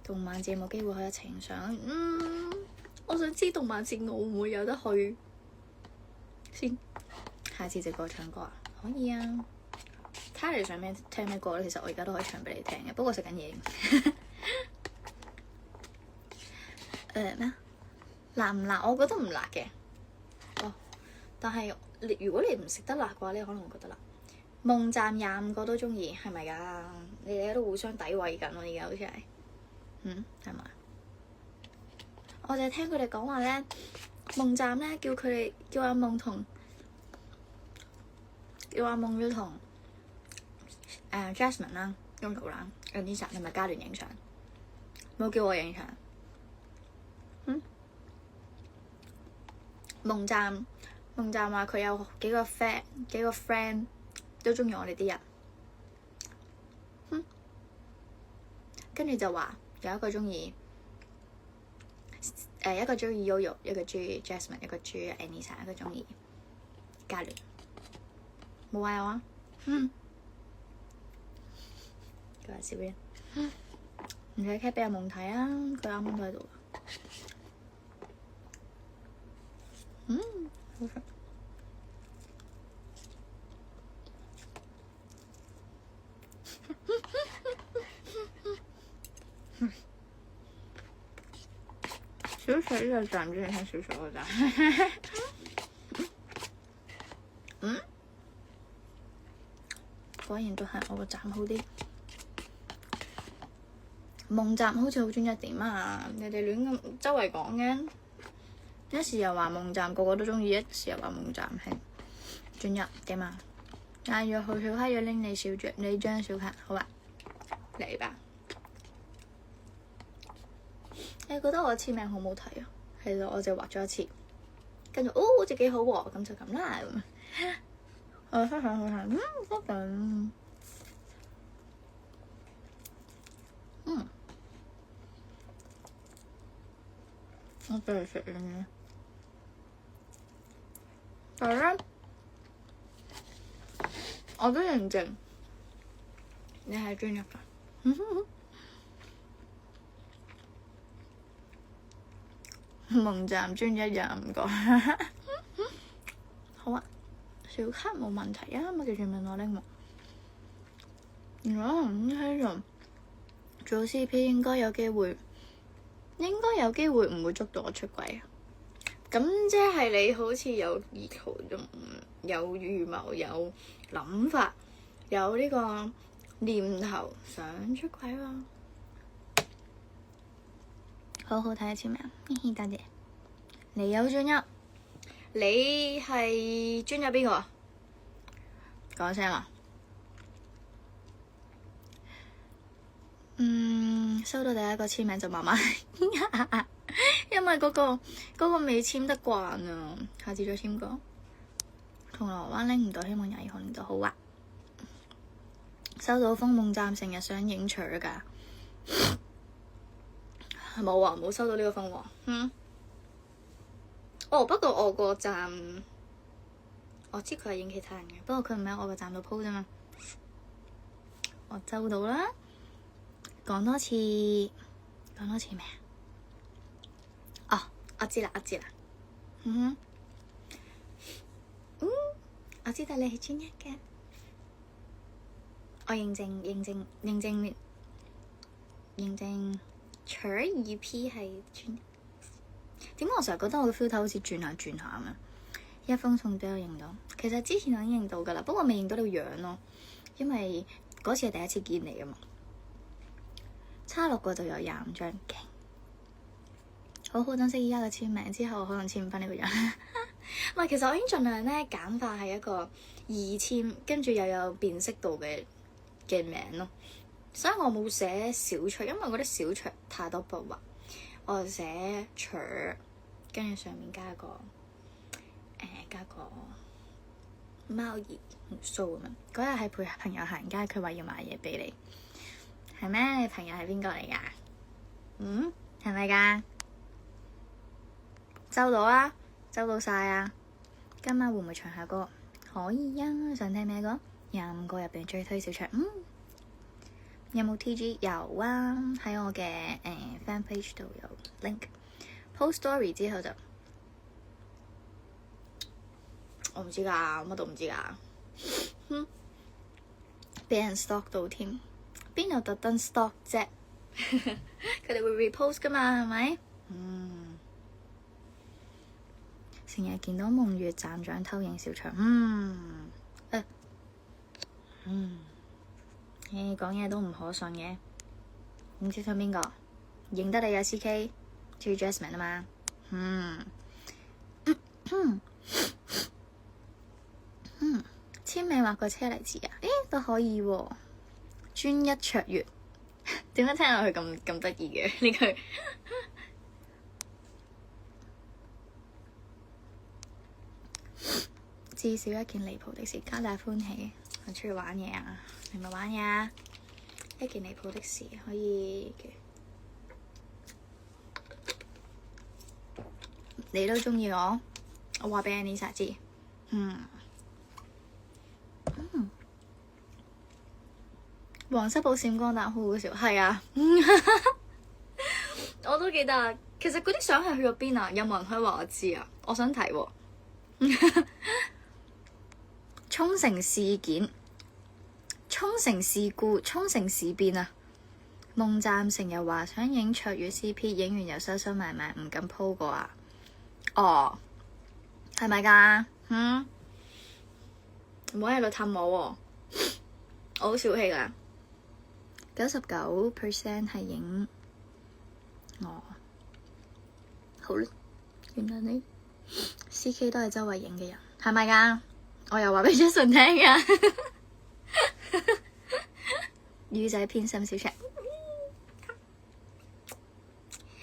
[SPEAKER 1] 動漫節有冇機會去一齊影相？我想知動漫節我會唔會有得去先。下次直播唱歌啊？可以啊。睇下你想聽咩歌咧？其實我而家都可以唱俾你聽嘅，不過食緊嘢。咩？辣唔辣？我覺得唔辣嘅。哦，但係如果你唔食得辣嘅話，你可能會覺得辣。夢站25個都中意，係咪㗎？你哋喺度互相詆毀緊喎，而家好似係，係咪？我就係聽佢哋講話咧，夢站咧叫阿夢要同Jasmine 啦、Yunko 啦、Anisa 同埋嘉聯影相，冇叫我影相。夢站話佢有幾個 friend。都中意我哋啲人，跟住就話有一個中意，一個中意 Yoyo， 一個中意 Jasmine， 一個中意 Anisa， 一個中意嘉聯，冇話我啊，佢話小欣，唔使 cap 俾阿夢睇啊，佢啱啱都喺度，好食。小卓呢個站唔知你聽小卓嗰站，果然都係我個站好啲。夢站好似好專一點啊！你哋亂咁周圍講嘅，一時又話夢站個個都中意，一時又話夢站係專一點啊！嗌約號小黑要拎你張小卡，好啊，嚟吧。你覺得我簽名好唔好睇啊？係咯，我就畫咗一次，跟住好似幾好喎，咁就咁啦咁。我分享好睇，得緊。我繼續食嘢，但係咧，我都認證你係專一㗎。夢站專一人唔該。好啊，小卡冇問題啊，咪繼續問我拎喎。如果唔聽就做 CP 應該有機會唔會捉到我出軌啊！咁即係你好似有意圖、有預謀、有諗法、有呢個念頭想出軌喎。好好睇嘅簽名，多謝。你有專一，你係專一邊個啊？講聲啊！收到第一個簽名就慢慢，因為嗰個未簽得慣啊，下次再簽過。銅鑼灣拎唔到，希望廿二號拎到。好啊！收到風夢站成日想影相㗎，冇啊，冇收到呢個風喎。哦，不過我個站我知佢係影其他人嘅，不過佢唔喺我個站度 po 啫嘛。我收到啦。講多次咩啊？哦，我知啦。我知道你係專一嘅。我認證除二 P 係專一。點解我成日覺得我嘅 filter 好似轉下咁樣？一封信俾我認到，其實之前我已經認到噶啦，不過未認到你個樣咯，因為嗰次係第一次見你啊嘛。差6個就有25張，勁！好好珍惜依家嘅簽名，之後可能簽唔翻呢個樣。唔係，其實我已經盡量咧簡化係一個易簽，跟住又有辨識度嘅名咯。所以我冇寫小卓，因為我覺得小卓太多筆畫，我就寫卓，跟住上面加個貓兒鬍鬚咁樣。嗰日係陪朋友行街，佢話要買嘢俾你。係咩？你朋友係邊個嚟噶？係咪噶？收到啊，收到晒啊！今晚會唔會唱下歌？可以啊！想聽咩歌？25個入邊最推小卓。有冇 TG？ 有啊，喺我嘅fan page 度有 link。post story 之後就我唔知噶，乜都唔知噶。俾人 stalk 到添。邊度特登 stop 啫？佢哋會 repost 噶嘛，係咪？成日見到夢月站長偷影小卓。講嘢都唔可信嘅。唔知想邊個？認得你嘅 CK， 叫 Jasmine 啊嘛。簽名畫個車厘子啊？都可以喎。專一卓越，點解聽落去咁得意嘅呢句？至少一件離譜的事，皆大歡喜。我出去玩嘢啊！你咪玩嘢啊！一件離譜的事可以嘅，你都鍾意我，我話俾 Anisa 知。黃室寶閃光彈好好笑，係啊，我都記得。其實嗰啲相係去咗邊啊？有冇人可以話我知啊？我想睇喎。沖繩事件、沖繩事故、沖繩事變啊！夢站成日話想影卓越 CP， 影完又收收埋埋，唔敢 po 過啊！哦，係咪㗎？唔好喺度氹我喎，我好小氣㗎。99% 係影我，好啦，原來你 CK 都係周圍影嘅人，係咪㗎？我又話俾 Jason 聽㗎。魚仔偏心小卓，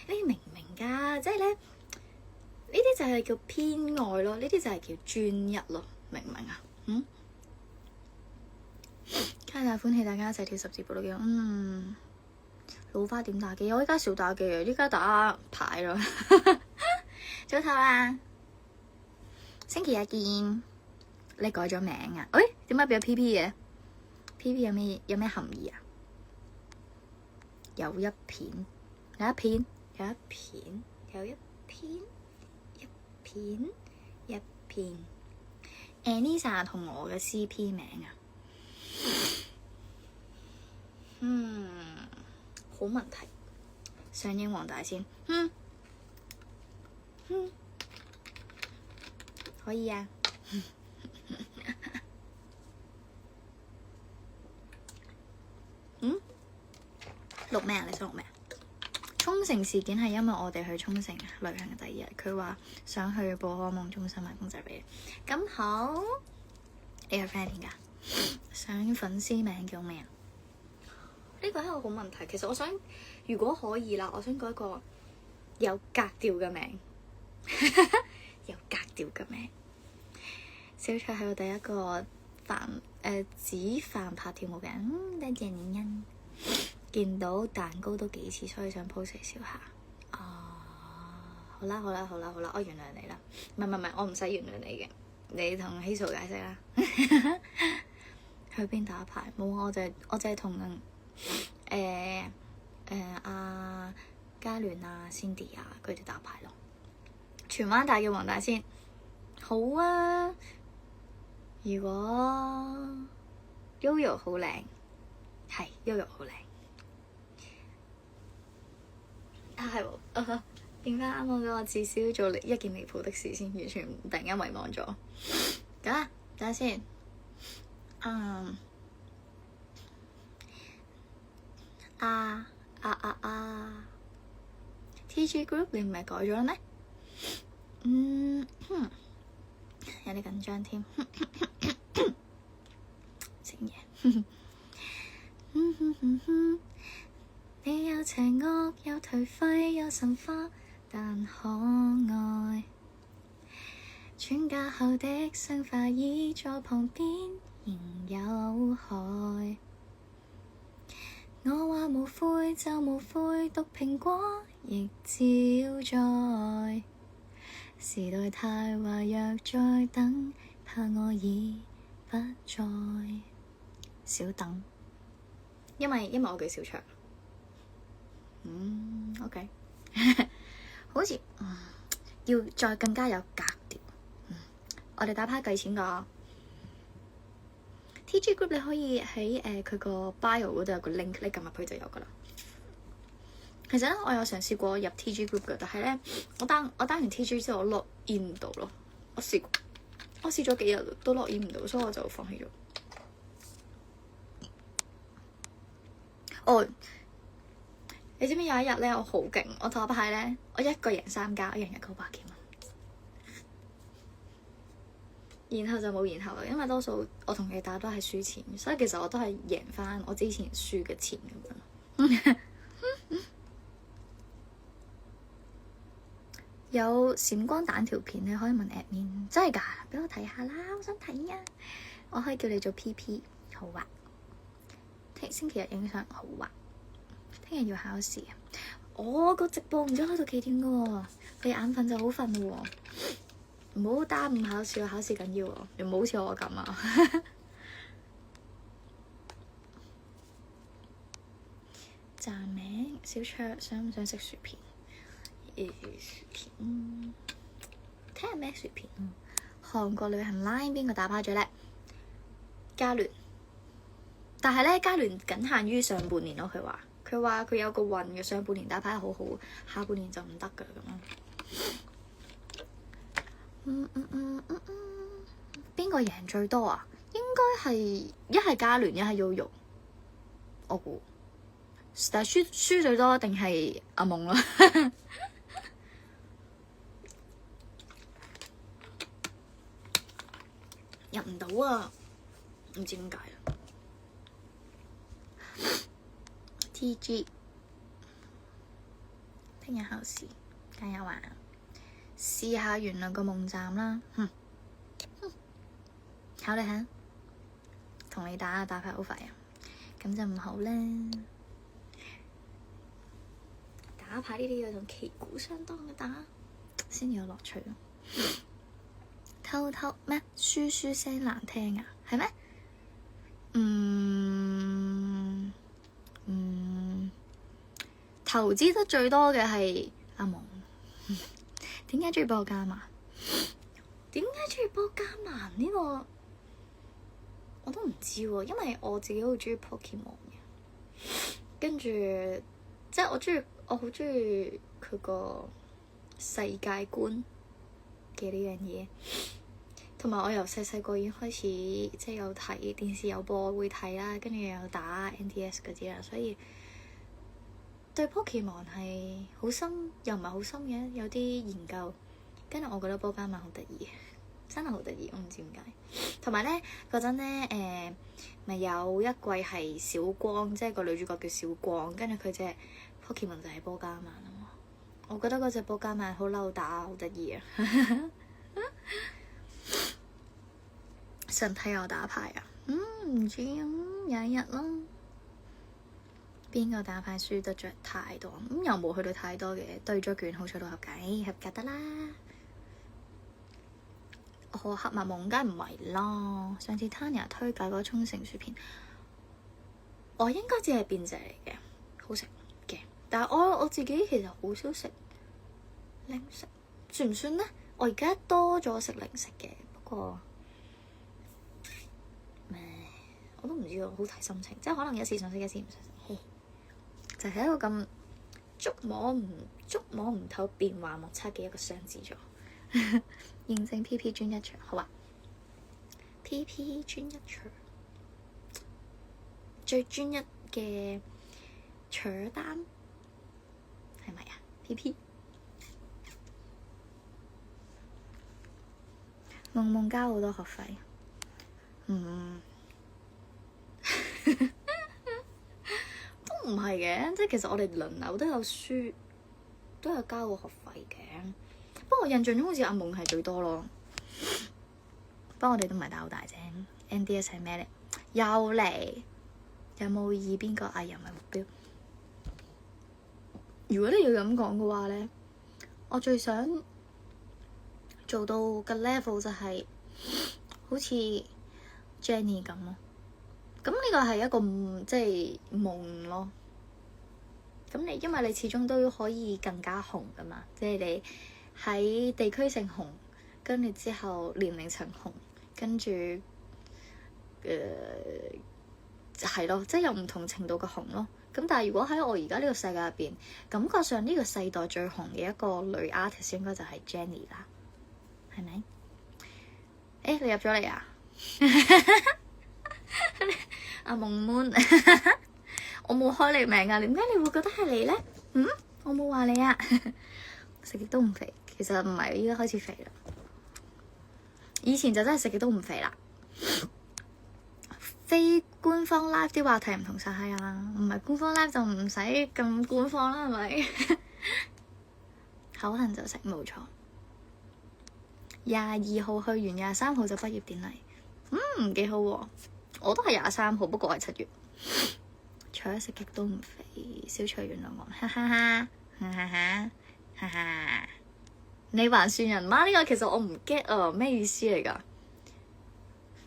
[SPEAKER 1] 你明唔明㗎？即係咧，呢啲就係叫偏愛咯，呢啲就係叫專一咯，明唔明啊？皆大歡喜，大家一齊跳十字步都幾好。老花點打機？我依家少打機啊，依家打牌咯。早唞啦，星期日見。你改咗名啊？點解變咗 PP 嘅？PP 有咩含義啊？有一片。Anisa 同我嘅 CP 名啊？好問題。上英皇大先，可以啊。錄咩啊？你想錄咩啊？沖繩事件係因為我哋去沖繩旅行嘅第二日，佢話想去寶可夢中心買公仔俾你。咁好，你個 friend 點㗎？想粉絲名叫咩啊？呢個係一個好問題。其實我想，如果可以啦，我想改一個有格調嘅名。有格調嘅名。小卓係我第一個指飯拍跳舞嘅人。多謝你欣。見到蛋糕都幾次，所以想 post 嚟笑下。好啦，我原諒你啦。唔係，我唔使原諒你嘅。你同希素解釋啦。去邊打牌？冇啊，我就係同阿嘉聯啊、Cindy 啊佢哋打牌咯。荃灣大嘅黃大仙。好啊。如果 Yoyo 好靚，係 Yoyo 好靚。係喎，點解啱啱嗰個至少做一件離譜的事先，完全突然間遺忘咗。咁啊，等下先。TG Group 你唔係改咗啦咩？有啲緊張添。整嘢。你有邪惡，有頹廢，有神化，但可愛。轉嫁後的生化已在旁邊，仍有害。我話無悔就無悔，毒蘋果亦照在。時代太壞，若再等，怕我已不在。少等，因為我叫小卓。OK 好似要再更加有格調。我哋打牌計錢㗎。TG Group 你可以喺佢個 bio 嗰度有個 link，你撳入去就有㗎啦。其實咧，我有嘗試過入 TG Group 嘅，但係咧，我 down 完 TG 之後，我 log in 唔到咯。我試咗幾日都 log in 唔到，所以我就放棄咗。你知唔知有一日咧，我好勁，我打牌咧，我一個贏3家，我贏咗900幾蚊，然後就冇然後啦，因為多數我同你打都係輸錢，所以其實我都係贏翻我之前輸嘅錢咁樣。有閃光彈條片你可以問 admin， 真係㗎，俾我睇下啦，我想睇啊！我可以叫你做 PP， 好啊。星期日影相，好啊。聽日要考試啊！我個直播唔知開到幾點噶喎，你眼瞓就好瞓咯喎，唔好耽誤考試啊！考試緊要喎，你唔好好似我咁啊！站名小卓，想唔想食薯片？薯片，睇下咩薯片啊！韓國旅行 line 邊個打牌最叻？嘉聯，但係咧嘉聯僅限於上半年咯，佢話佢有個運嘅，上半年打牌好好，下半年就唔得㗎咁樣。邊個贏最多啊？應該係一係嘉聯，一係 Yoyo。我估，但係輸最多一定係阿夢啦。入唔到啊！唔知點解啊。TG， 聽日考試，加油啊！試下原諒個夢站啦。考你下，同你打牌好快啊！咁就唔好啦。打牌呢啲要同旗鼓相當嘅打，先有樂趣咯。偷偷咩？輸聲難聽啊？係咩？投資得最多嘅係阿夢。點解中意幫我加碼？點解中意幫我加碼呢個我都唔知喎，因為我自己好中意 Pokemon 嘅，跟住即係我好中意佢個世界觀嘅呢樣嘢。同埋我由細細個已經開始即係有睇電視有播會睇啦，跟住又有打 NDS 嗰啲啦，所以對 Pokemon 係好深，又唔係好深嘅，有啲研究。跟住我覺得波加曼好得意，真係好得意，我唔知點解。同埋咧嗰陣咧咪有一季係小光，即係個女主角叫小光，跟住佢隻 Pokemon 就係波加曼啊嘛。我覺得嗰隻波加曼好嬲打，好得意啊！想睇我打牌啊？唔知啊，有一日咯。邊個打牌輸得着太多？又冇去到太多嘅，對咗卷好彩都合格，合格得啦。我黑麥夢梗係唔係啦。上次 Tanya 推介嗰個沖繩薯片，我應該只係變隻嚟嘅，好食嘅。但係我自己其實好少食零食，算唔算呢？我而家多咗食零食嘅，不過我都唔知喎，好睇心情，即係可能一時想食，一時唔想食，就係一個咁捉摸唔透變幻莫測嘅一個雙子座。認證 PP 專一場，好啊 PP 專一場最專一嘅搶單係咪啊 PP 夢夢交好多學費，都唔係嘅，即係其實我哋輪流都有書，都有交過學費嘅。不過我印象中好似阿夢係最多咯。不過我哋都唔係打好大啫。NDS 係咩咧？又嚟，有冇以邊個藝人為目標？如果你要咁講嘅話咧，我最想做到嘅 level 就係好似 Jennie 咁咯。咁呢個係一個即係夢咯。咁你因為你始終都可以更加紅噶嘛，即係你喺地區性紅，跟住之後年齡層紅，跟住係咯，即係有唔同程度嘅紅咯。咁但係如果喺我而家呢個世界入邊，感覺上呢個世代最紅嘅一個女 artist 應該就係 Jennie 啦，係咪？你入咗嚟啊？阿夢 moon，我冇開你名啊，點解你會覺得係你咧？我冇話你啊，食極都唔肥，其實唔係，依家開始肥啦。以前就真係食極都唔肥啦。非官方 live 啲話題唔同晒啊，唔係官方 live 就唔使咁官方啦，係咪？口痕就食冇錯。22號去完，23號就畢業典禮，幾好喎。我都係23號，不過我係7月。除咗食極都唔肥，小徐原諒我，哈哈哈，哈哈哈，哈哈。你還算人嗎？呢個其實我唔 get 啊，咩意思嚟㗎？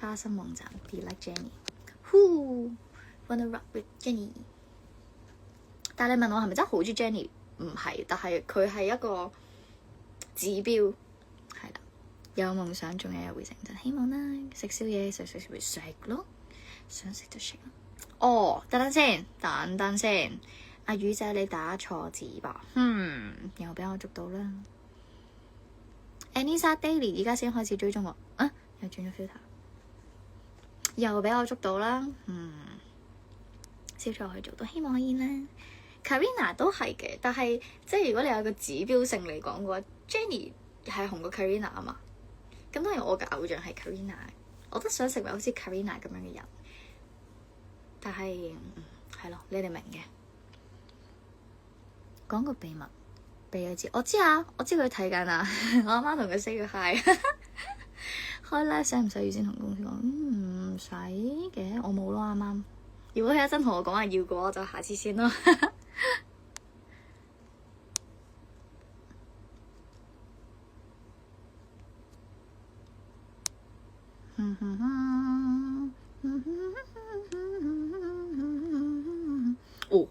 [SPEAKER 1] 花心網站 Be like Jennie，Who wanna rock with Jennie？ 但係你問我係咪真係好中意 Jennie？ 唔係，但係佢係一個指標，係啦。有夢想，仲有一日會成真，希望啦。食宵夜，食咯，想食就食咯。哦，等等先，阿魚仔你打錯字吧？又俾我捉到啦。Anisa Daily 而家先開始追蹤我，又轉咗 filter，又俾我捉到啦。燒菜去做到，希望可以啦。Karina 都係嘅，但係即係如果你有個指標性嚟講嘅話，Jennie 係紅過 Karina 啊嘛。咁當然我嘅偶像係 Karina， 我都想成為好似 Karina 咁樣嘅人。但係係咯，你哋明嘅。講個秘密俾佢知，我知啊，我知佢睇緊啊。我啱啱同佢 say 個 hi。開 live 使唔使預先同公司講？唔使嘅，我冇咯啱啱。如果佢一陣同我講話要嘅話，我就下次先咯。哦，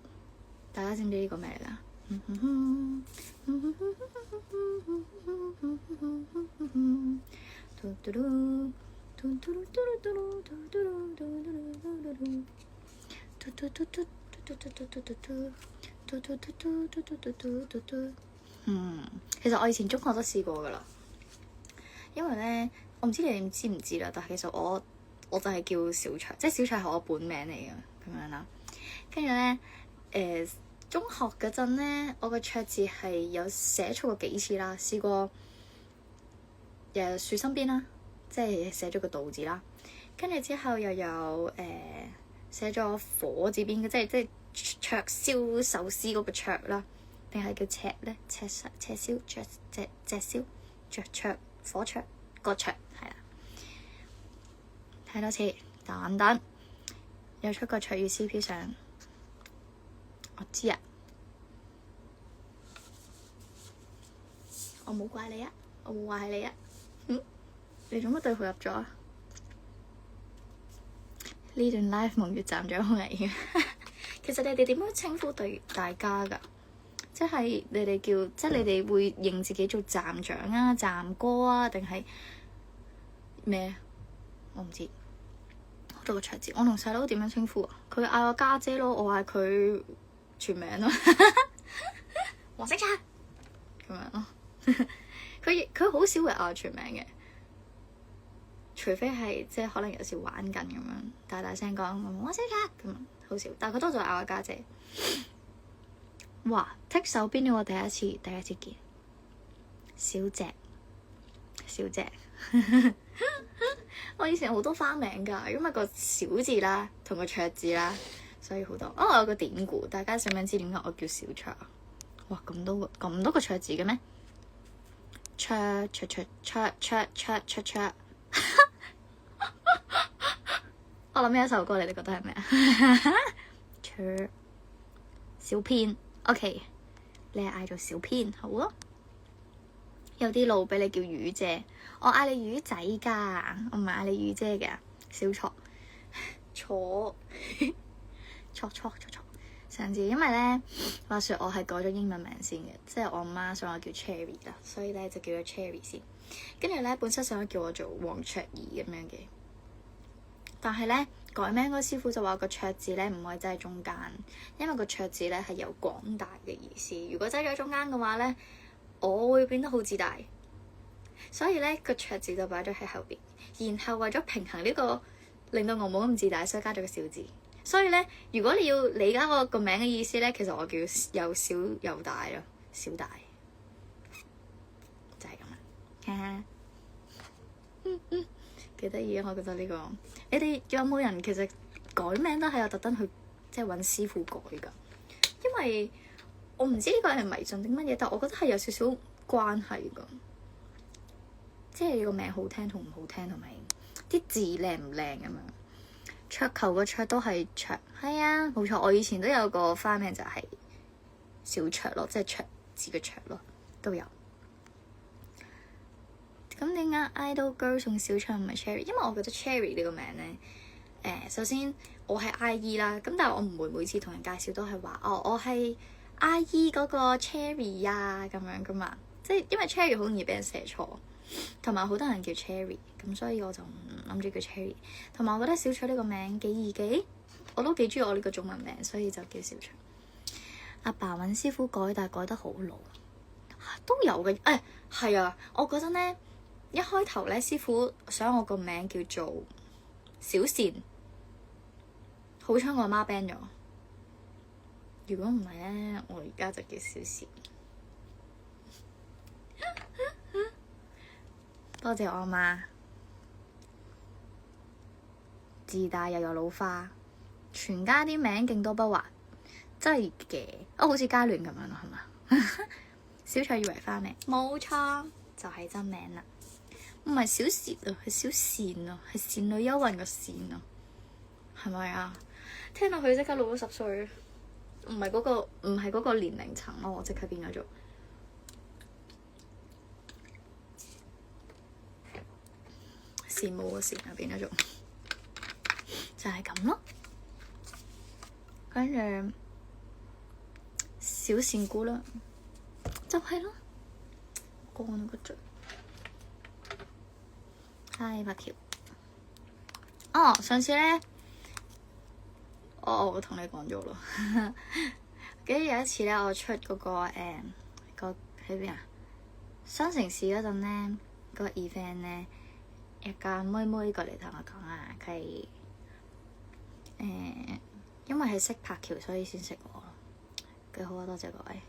[SPEAKER 1] 大家知唔知呢個咩嚟㗎？其實我以前中學都試過㗎喇，因為咧，我唔知你哋知唔知啦，但係其實我就係叫小卓，即係小卓係我本名嚟嘅咁樣啦。跟住咧，中學嗰陣咧，我個卓字係有寫錯過幾次啦，試過樹身邊啦，即係寫咗個道字啦，跟住之後又有寫咗火字邊嘅，即係灼燒壽司嗰個灼啦，定係叫赤咧？赤燒灼隻燒灼灼火灼個灼係啦。睇多次，等有出個卓越 CP 相，我知啊，我冇怪你啊，我冇話係你啊，你做乜對號入咗啊？呢段 live 蒙月站長好危險。其實你哋點樣稱呼對大家㗎？即係你哋叫，即係你哋會認自己做站長啊、站哥啊，定係咩？我唔知。好多個卓字，我同細佬點樣稱呼啊？佢嗌我家姐咯，我嗌佢全名咯。黃色茶咁樣咯。佢好少會嗌我全名嘅。除非係即係可能有時玩緊咁樣，大聲講我識㗎咁，好少。但係佢多數嗌我家姐。哇！剔手邊呢個第一次見，小姐。我以前好多花名㗎，因為個小字啦同個卓字啦，所以好多。我有個典故，大家想唔想知點解我叫小卓啊？哇！咁多個卓字嘅咩？卓。我諗起一首歌，你哋覺得係咩啊？小編 OK， 你係嗌做小編好咯。有啲路俾你叫魚姐，我嗌你魚仔㗎，我唔係嗌你魚姐嘅。小錯上次因為咧話説我係改咗英文名先嘅，即係我媽想我叫 Cherry 啦，所以咧就叫咗 Cherry 先。跟住咧本身想叫我做黃卓兒咁樣嘅。但係咧改名嗰個師傅就話個卓字咧唔可以擠喺中間，因為個卓字咧係有廣大嘅意思。如果擠咗中間嘅話咧，我會變得好自大，所以咧個卓字就擺咗喺後邊。然後為咗平衡呢個，令到我冇咁自大，所以加咗個小字。所以咧，如果你要理解我個名嘅意思咧，其實我叫又小又大咯，小大就係咁啦。幾得意啊！我覺得呢個，你哋有冇人其實改名都係有特登去即係揾師傅改㗎？因為我唔知呢個係迷信定乜嘢，但我覺得係有少少關係㗎。即係你個名好聽同唔好聽，同埋啲字靚唔靚咁樣。桌球個桌都係桌，係啊，冇錯。我以前都有個花名就係小桌咯，即係桌字嘅桌咯，都有。咁點解 Idol Girl 送小卓唔係 Cherry？ 因為我覺得 Cherry 呢個名咧，首先我係 IE 啦，咁但係我唔會每次同人介紹都係話我係 IE 嗰個 Cherry 啊咁樣噶嘛，即係因為 Cherry 好容易俾人寫錯，同埋好多人叫 Cherry， 咁所以我就唔諗住叫 Cherry。同埋我覺得小卓呢個名幾易記，我都幾中意我呢個中文名，所以就叫小卓。阿爸揾師傅改，但係改得好老，都有嘅。係啊，我嗰陣咧。一開頭咧，師傅想我個名叫做小善，好彩我阿媽 ban 咗。如果唔係咧，我而家就叫小善。多謝我阿媽，自大又有老花，全家啲名勁多筆畫，真係嘅。好似嘉聯咁樣咯，係嘛？小卓以為花名，冇錯，就係真名啦。唔係小善啊，係小善啊，係倩女幽魂個善啊，係咪啊？聽落去即刻老咗10歲，唔係嗰個年齡層咯，我即刻變咗做羨慕個善啊，變咗做就係咁咯。跟住小善姑啦，就係咯，乾個嘴。嗨，白橋。上次咧，我同你講咗咯。跟住有一次咧，我出嗰、個喺邊啊？雙城市嗰陣咧，個 event 咧，一個妹妹過嚟同我講啊，佢係因為係識柏橋，所以先識我。幾好啊，多謝各位。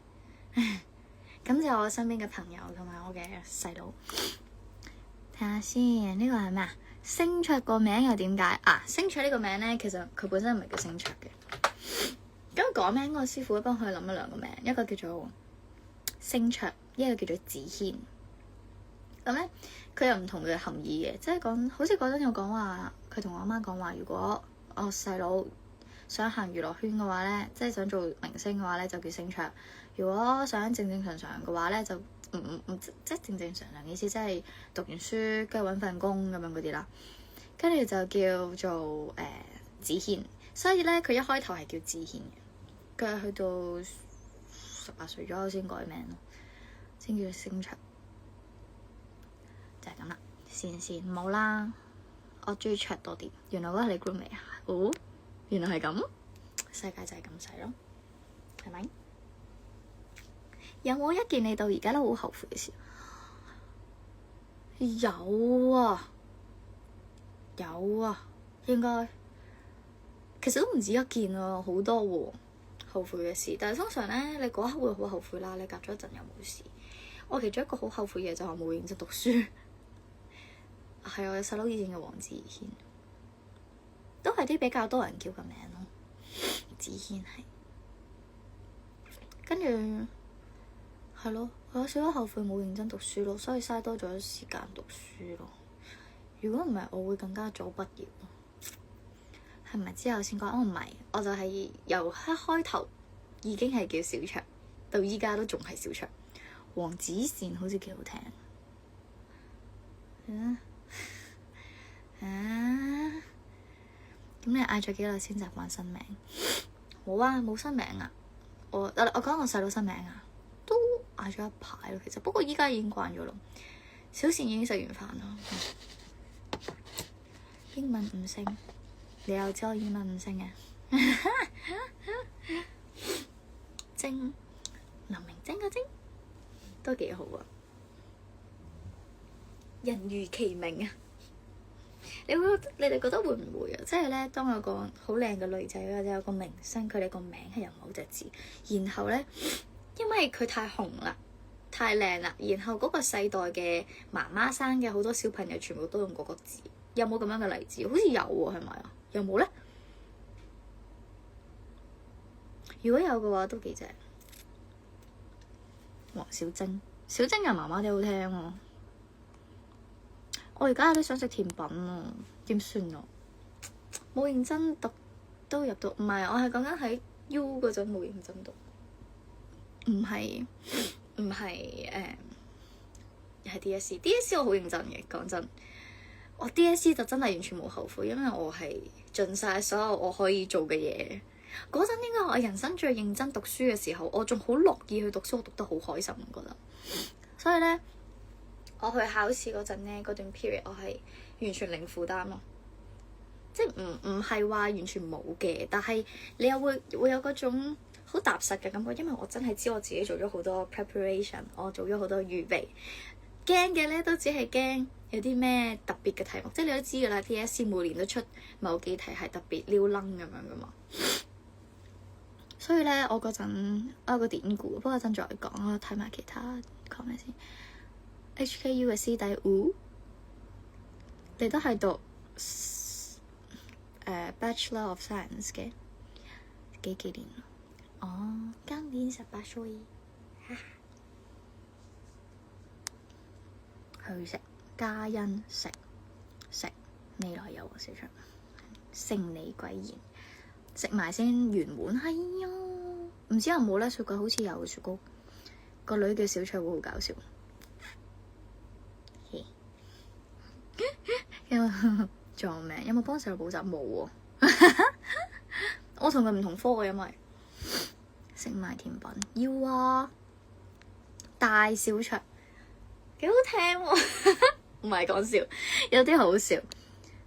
[SPEAKER 1] 感謝我身邊嘅朋友同埋我嘅細佬。睇下先，呢個係咩啊？星卓個名又點解啊？星卓呢個名咧，其實佢本身唔係叫星卓嘅。咁改名嗰個師傅幫佢諗咗兩個名，一個叫做星卓，一個叫做子軒。咁咧，佢有唔同嘅含義嘅，即係講好似嗰陣有講話，佢同我阿媽講話，如果我細佬想行娛樂圈嘅話咧，即係想做明星嘅話咧，就叫星卓；如果想正正常常嘅話咧，就唔即係正正常常嘅意思，即係讀完書跟住揾份工咁樣嗰啲啦。跟住就叫做子軒，所以咧佢一開頭係叫子軒嘅，佢係去到18歲左右先改名咯，先叫星卓。就係咁啦，先唔好啦，我中意卓多啲。原來嗰個係你 group 嚟啊？哦，原來係咁，世界就係咁細咯，係咪？有冇一件你到而家都好後悔嘅事？有啊，應該其實都唔止一件啊，好多喎，後悔嘅事。但係通常咧，你嗰刻會好後悔啦，你隔咗一陣又冇事。我其中一個好後悔嘅就係我冇認真讀書。係我細佬以前嘅黃子軒，都係啲比較多人叫嘅名咯。子軒係，跟住係咯，我有少少後悔冇認真讀書咯，所以嘥多咗時間讀書咯。如果唔係，我會更加早畢業咯。係咪之後先講？唔係，我就係由一開頭已經係叫小卓，到依家都仲係小卓。黃子善好似幾好聽。咁你嗌咗幾耐先習慣新名？冇啊，冇新名啊。我講我細佬新名啊，都嗌咗一排咯。其實不過依家已經慣咗咯。小善已經食完飯啦。英文5星，你又知我英文5星嘅？晶，林明晶個晶都幾好啊。人如其名啊！你哋覺得會唔會啊？即係咧，當有個好靚嘅女仔或者有個明星，佢哋個名係有某隻字，然後咧，因為佢太紅啦、太靚啦，然後嗰個世代嘅媽媽生嘅好多小朋友全部都用嗰個字，有冇咁樣嘅例子？好似有喎，係咪啊？有冇咧？如果有嘅話，都幾正。黃小晶，小晶嘅媽媽都好聽喎。我而家有啲想食甜品啊，點算啊？冇認真讀都入到，唔係，我係講緊喺 U 嗰陣冇認真讀，唔係係 DSE 我好認真嘅，講真，我 DSE 就真係完全冇後悔，因為我係盡晒所有我可以做嘅嘢。嗰陣應該係我人生最認真讀書嘅時候，我仲好樂意去讀書，我讀得好開心，我覺得。所以咧，我去考試嗰陣咧，嗰段 period 我係完全零負擔咯，即係唔係話完全冇嘅，但係你又會有嗰種好踏實嘅感覺，因為我真係知我自己做咗好多 preparation，我做咗好多預備。驚嘅咧都只係驚有啲咩特別嘅題目，即係你都知㗎啦。DSE 每年都出某幾題係特別撩楞咁樣㗎嘛。所以咧，我嗰陣我有個典故，不過陣再講，我睇埋其他講咩先。HKU 嘅師弟你都係讀Bachelor of Science 嘅幾年？哦，今年18歲。去食嘉欣食未來有小腸，勝利貴言食埋先圓滿。係啊，唔知有冇咧？雪櫃好似有雪糕，個女叫小腸會好搞笑。撞名有冇幫細路補習？冇喎。我同佢唔同科嘅，因為食埋甜品要啊。大小腸幾好聽喎，唔係講笑，有啲好笑。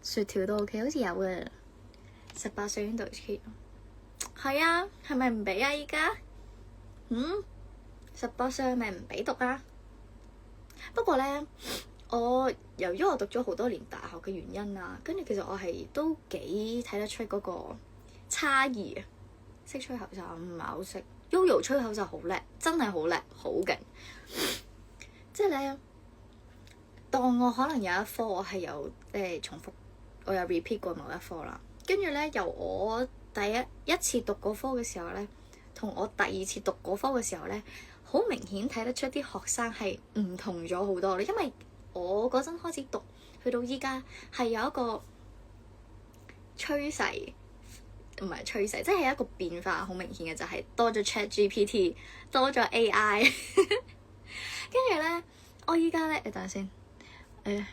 [SPEAKER 1] 雪條都 OK，好似有嘅。18歲已經讀 HK，係啊，係咪唔俾啊？依家18歲咪唔俾讀啦。不過咧，由於我讀咗好多年大學嘅原因啊，跟住其實我係都幾睇得出嗰個差異啊。識吹口哨唔係好識，Yoyo 吹口哨好叻，真係好叻，好勁。即係咧，當我可能有一科我係有重複，我有 repeat 過某一科啦。跟住咧，由我第一次讀嗰科嘅時候咧，同我第二次讀嗰科嘅時候咧，好明顯睇得出啲學生係唔同咗好多啦。因為我嗰陣開始讀，去到依家係有一個趨勢，唔係趨勢，即係一個變化好明顯嘅，就係多咗 ChatGPT，多咗 AI。跟住咧，我依家咧，等下先，係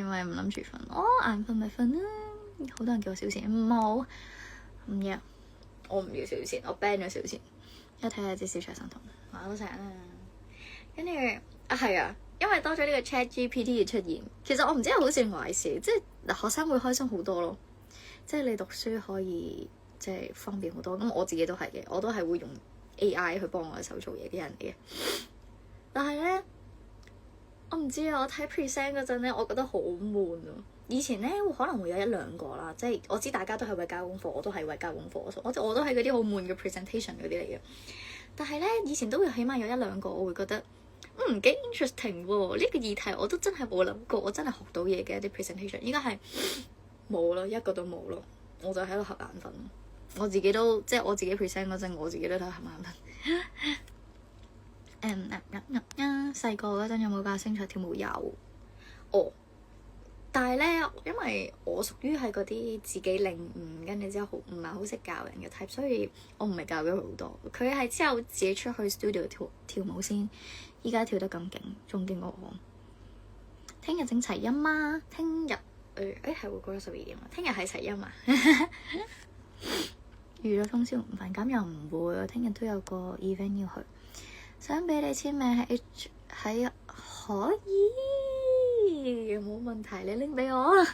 [SPEAKER 1] 咪唔諗住瞓？眼瞓咪瞓啦。好多人叫我小倩，唔好，唔要，我唔要小倩，我 ban 咗小倩。一睇下隻小長生同話都成啦。跟住係啊，因為多咗呢個 ChatGPT 嘅出現，其實我唔知係好事定壞事，即係嗱，學生會開心好多咯。即係你讀書可以即係方便好多。咁我自己都係嘅，我都係會用 AI 去幫我手做嘢嘅人嚟嘅。但係咧，我唔知啊，我睇 present 嗰陣咧，我覺得好悶啊。以前咧可能會有一兩個啦，即係我知大家都係為交功課，我都係為交功課，我都係嗰啲好悶嘅 presentation 嗰啲嚟嘅。但係咧，以前都會起碼有一兩個，我會覺得幾 interesting 喎。呢個議題我都真係冇諗過，我真係學到嘢嘅一啲 presentation。依家係冇咯，一個都冇咯，我就喺度瞌眼瞓。我自己都即係我自己 present 嗰陣，我自己都喺度瞌眼瞓。細個嗰陣有冇教星座跳舞？有。但係咧，因為我屬於係嗰啲自己領悟，跟住之後唔係好識教人嘅 type，所以我唔係教咗佢好多。佢係之後自己出去 studio 跳舞先，依家跳得咁勁，仲勁過我。聽日整齊音嗎？聽日係會過咗12點啊！聽日係齊音啊！預咗通宵唔瞓，咁又唔會。我聽日都有個 event 要去，想俾你簽名喺可以，冇問題，你拎俾我啊！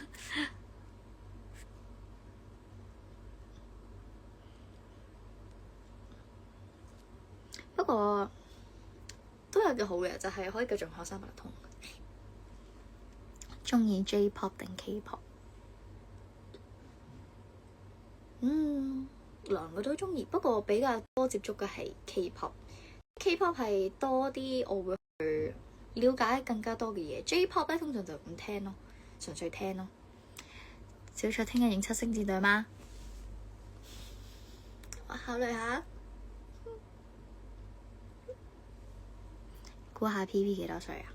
[SPEAKER 1] 不過都有嘅好嘅，就係可以繼續學生物通。中意 J-pop 定 K-pop？ 兩個都中意，不過比較多接觸嘅係 K-pop。K-pop 係多啲，我會去了解更加多嘅嘢。J-pop 咧通常就咁聽咯，純粹聽咯。小卓聽日影七星戰隊嗎？我考慮下。估下 PP 幾多歲啊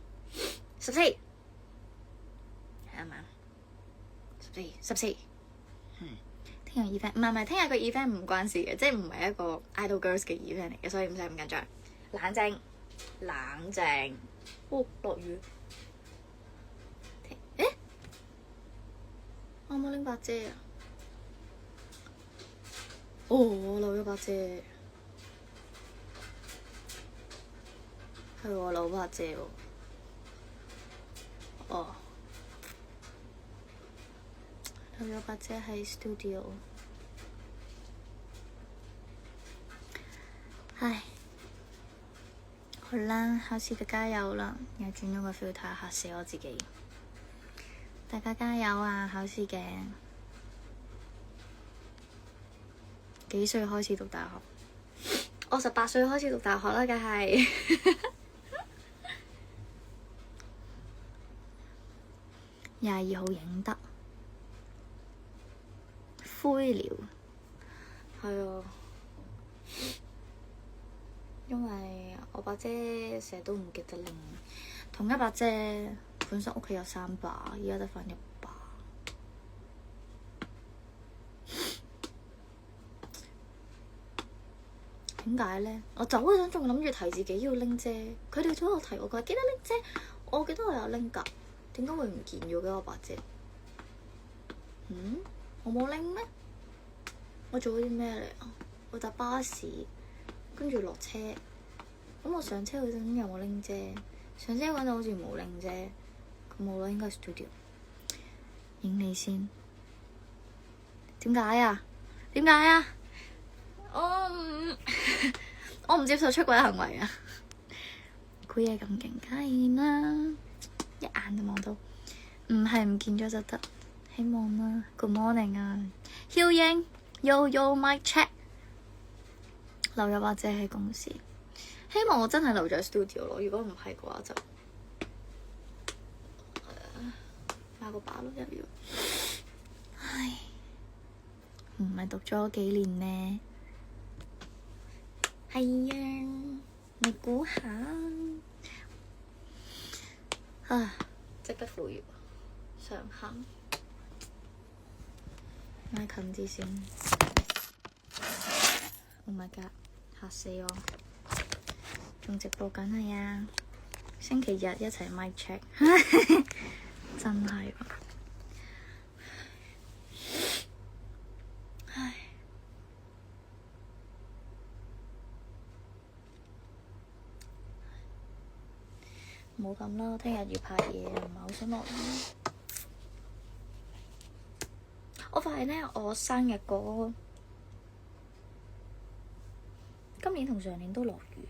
[SPEAKER 1] ？14。係嘛？14。聽日 event 唔係，聽日個 event 唔關事嘅，即係唔係一個 idol girls 嘅 event 嚟嘅，所以唔使咁緊張。冷靜。落雨。我冇拎把遮啊！我漏咗把遮。係喎，漏把遮喎。漏咗把遮喺 studio。唉，好啦，考試就加油啦！又轉咗個 filter，嚇死我自己。大家加油啊！考試嘅幾歲開始讀大學？我18歲開始讀大學啦，梗係。22號影得灰了，係啊，因為我把遮成日都唔記得拎，同一把遮本身屋企有3把，而家得返1把。點解咧？我走嗰陣仲諗住提自己要拎遮，佢哋早我提我，佢話記得拎遮，我記得我有拎㗎，點解會唔見咗嘅我把遮？我冇拎咩？我做咗啲咩嚟啊？我搭巴士，跟住落車，咁我上車嗰陣有冇拎遮？上車嗰陣好似冇拎遮，咁冇啦，應該係 studio。影你先，點解啊？我唔接受出軌行為啊！估嘢咁勁，梗係啦，一眼就望到，唔係唔見咗就得。希望啦。Good morning 啊，曉英，Yo Yo Mic Check， 留咗把遮喺公司，希望我真係留咗喺 studio 咯。如果唔係嘅話就買個把咯，又要。唉，唔係讀咗幾年咩？係啊，你估下啊！即不富裕，上行買近啲先。Oh my god！嚇死我！仲直播緊係啊！星期日一齊 mic check， 真係喎！唉，冇咁啦，聽日要拍嘢，唔係好想落雨。我發現呢，我生日今年同上年都落雨。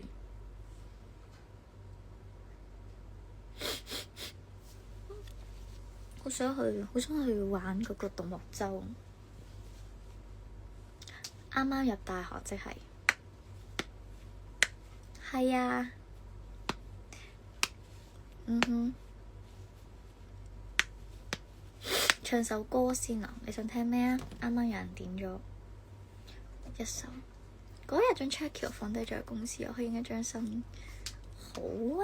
[SPEAKER 1] 好想去玩嗰個獨木舟。啱啱入大學即係，係啊，唱首歌先啊！你想聽咩啊？啱啱有人點咗一首。嗰日張 check 橋放低咗喺公司，我可以影一張相。好啊，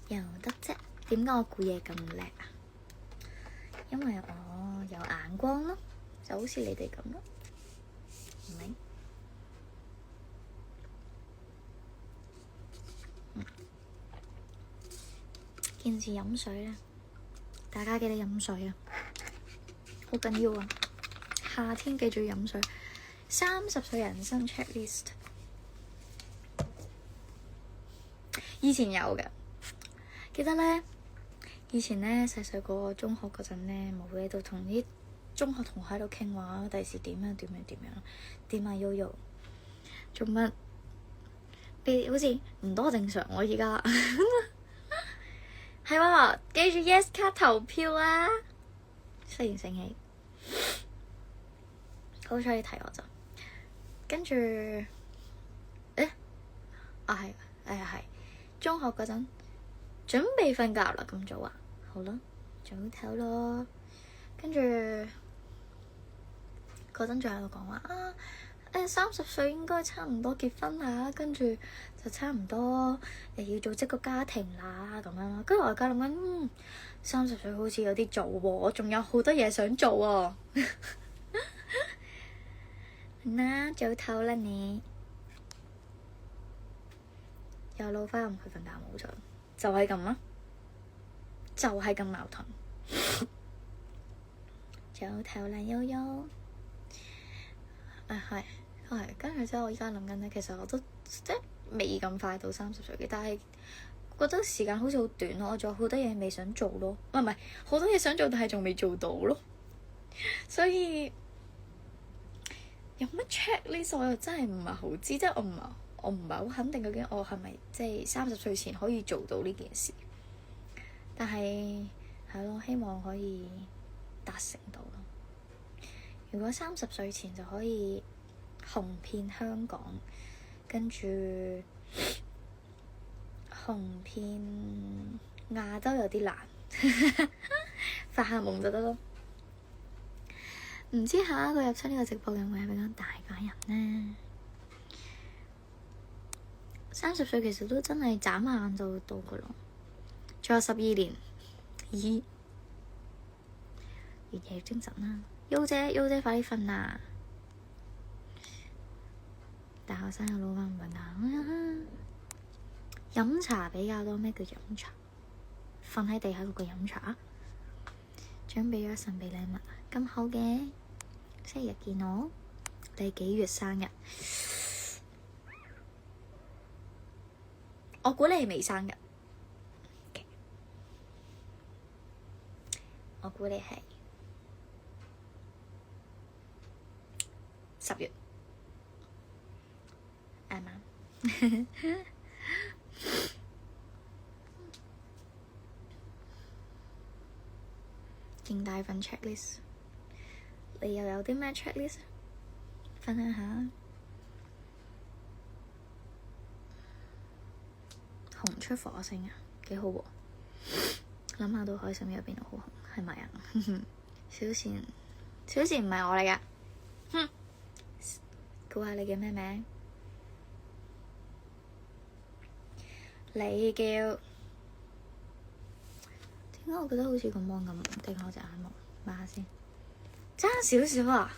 [SPEAKER 1] 又得啫。點解我估嘢咁叻啊？因為我有眼光咯，就好似你哋咁咯，係咪？件事飲水啦，大家記得飲水啊，好緊要啊！夏天記住飲水。30歲人生 checklist， 以前有嘅，記得咧。以前咧細個中學嗰陣咧，冇嘢都同啲中學同學喺度傾話，第時點樣點啊 Yoyo 做乜？你好似唔多正常，我而家係喎，記住 Yes 卡投票啊！雖然醒起，好彩你提我就跟住係中學嗰陣準備瞓覺啦，咁早啊？好啦，早唞咯。跟住嗰陣仲喺度講話30歲應該差唔多結婚啦，跟住就差唔多又要組織個家庭啦咁樣咯。跟住我而家諗緊，30歲好似有啲早喎，我仲有好多嘢想做喎。嗱，早唞啦你，又老花唔去瞓覺冇咗，就係咁啦，就係咁矛盾。早唞啦悠悠，係，跟住之後我而家諗緊咧，其實我都即係未咁快到30歲嘅，但係覺得時間好似好短咯，我仲有好多嘢未想做咯，唔係好多嘢想做，但係仲未做到咯，所以有乜 checklist 我又真係唔係好知，即係我唔係好肯定究竟我係咪即係30歲前可以做到呢件事，但係係咯，希望可以達成到咯。如果30歲前就可以紅遍香港，跟住紅遍亞洲有啲難，發下夢就得咯。唔知下一個入親呢個直播嘅會係比較大把人呢？30歲其實都真係眨眼就到噶咯，仲有12年。咦，越夜越精神啦！優姐快啲瞓啦！大學生有老闆唔瞓覺，飲茶比較多。咩叫飲茶？瞓喺地下嗰個飲茶。準備咗神秘禮物，咁好嘅，星期日見我。你幾月生日？我估你係未生日。Okay. 我估你係10月，啱啱勁大份 checklist， 你又有啲咩 checklist？ 分享下。紅出火星啊，幾好喎！諗下都開心，入邊都好紅，係咪啊？小倩，小倩唔係我嚟噶，哼！估下你叫咩名？你叫？點解我覺得好似個芒咁？定係我隻眼毛？抹下先，爭少少啊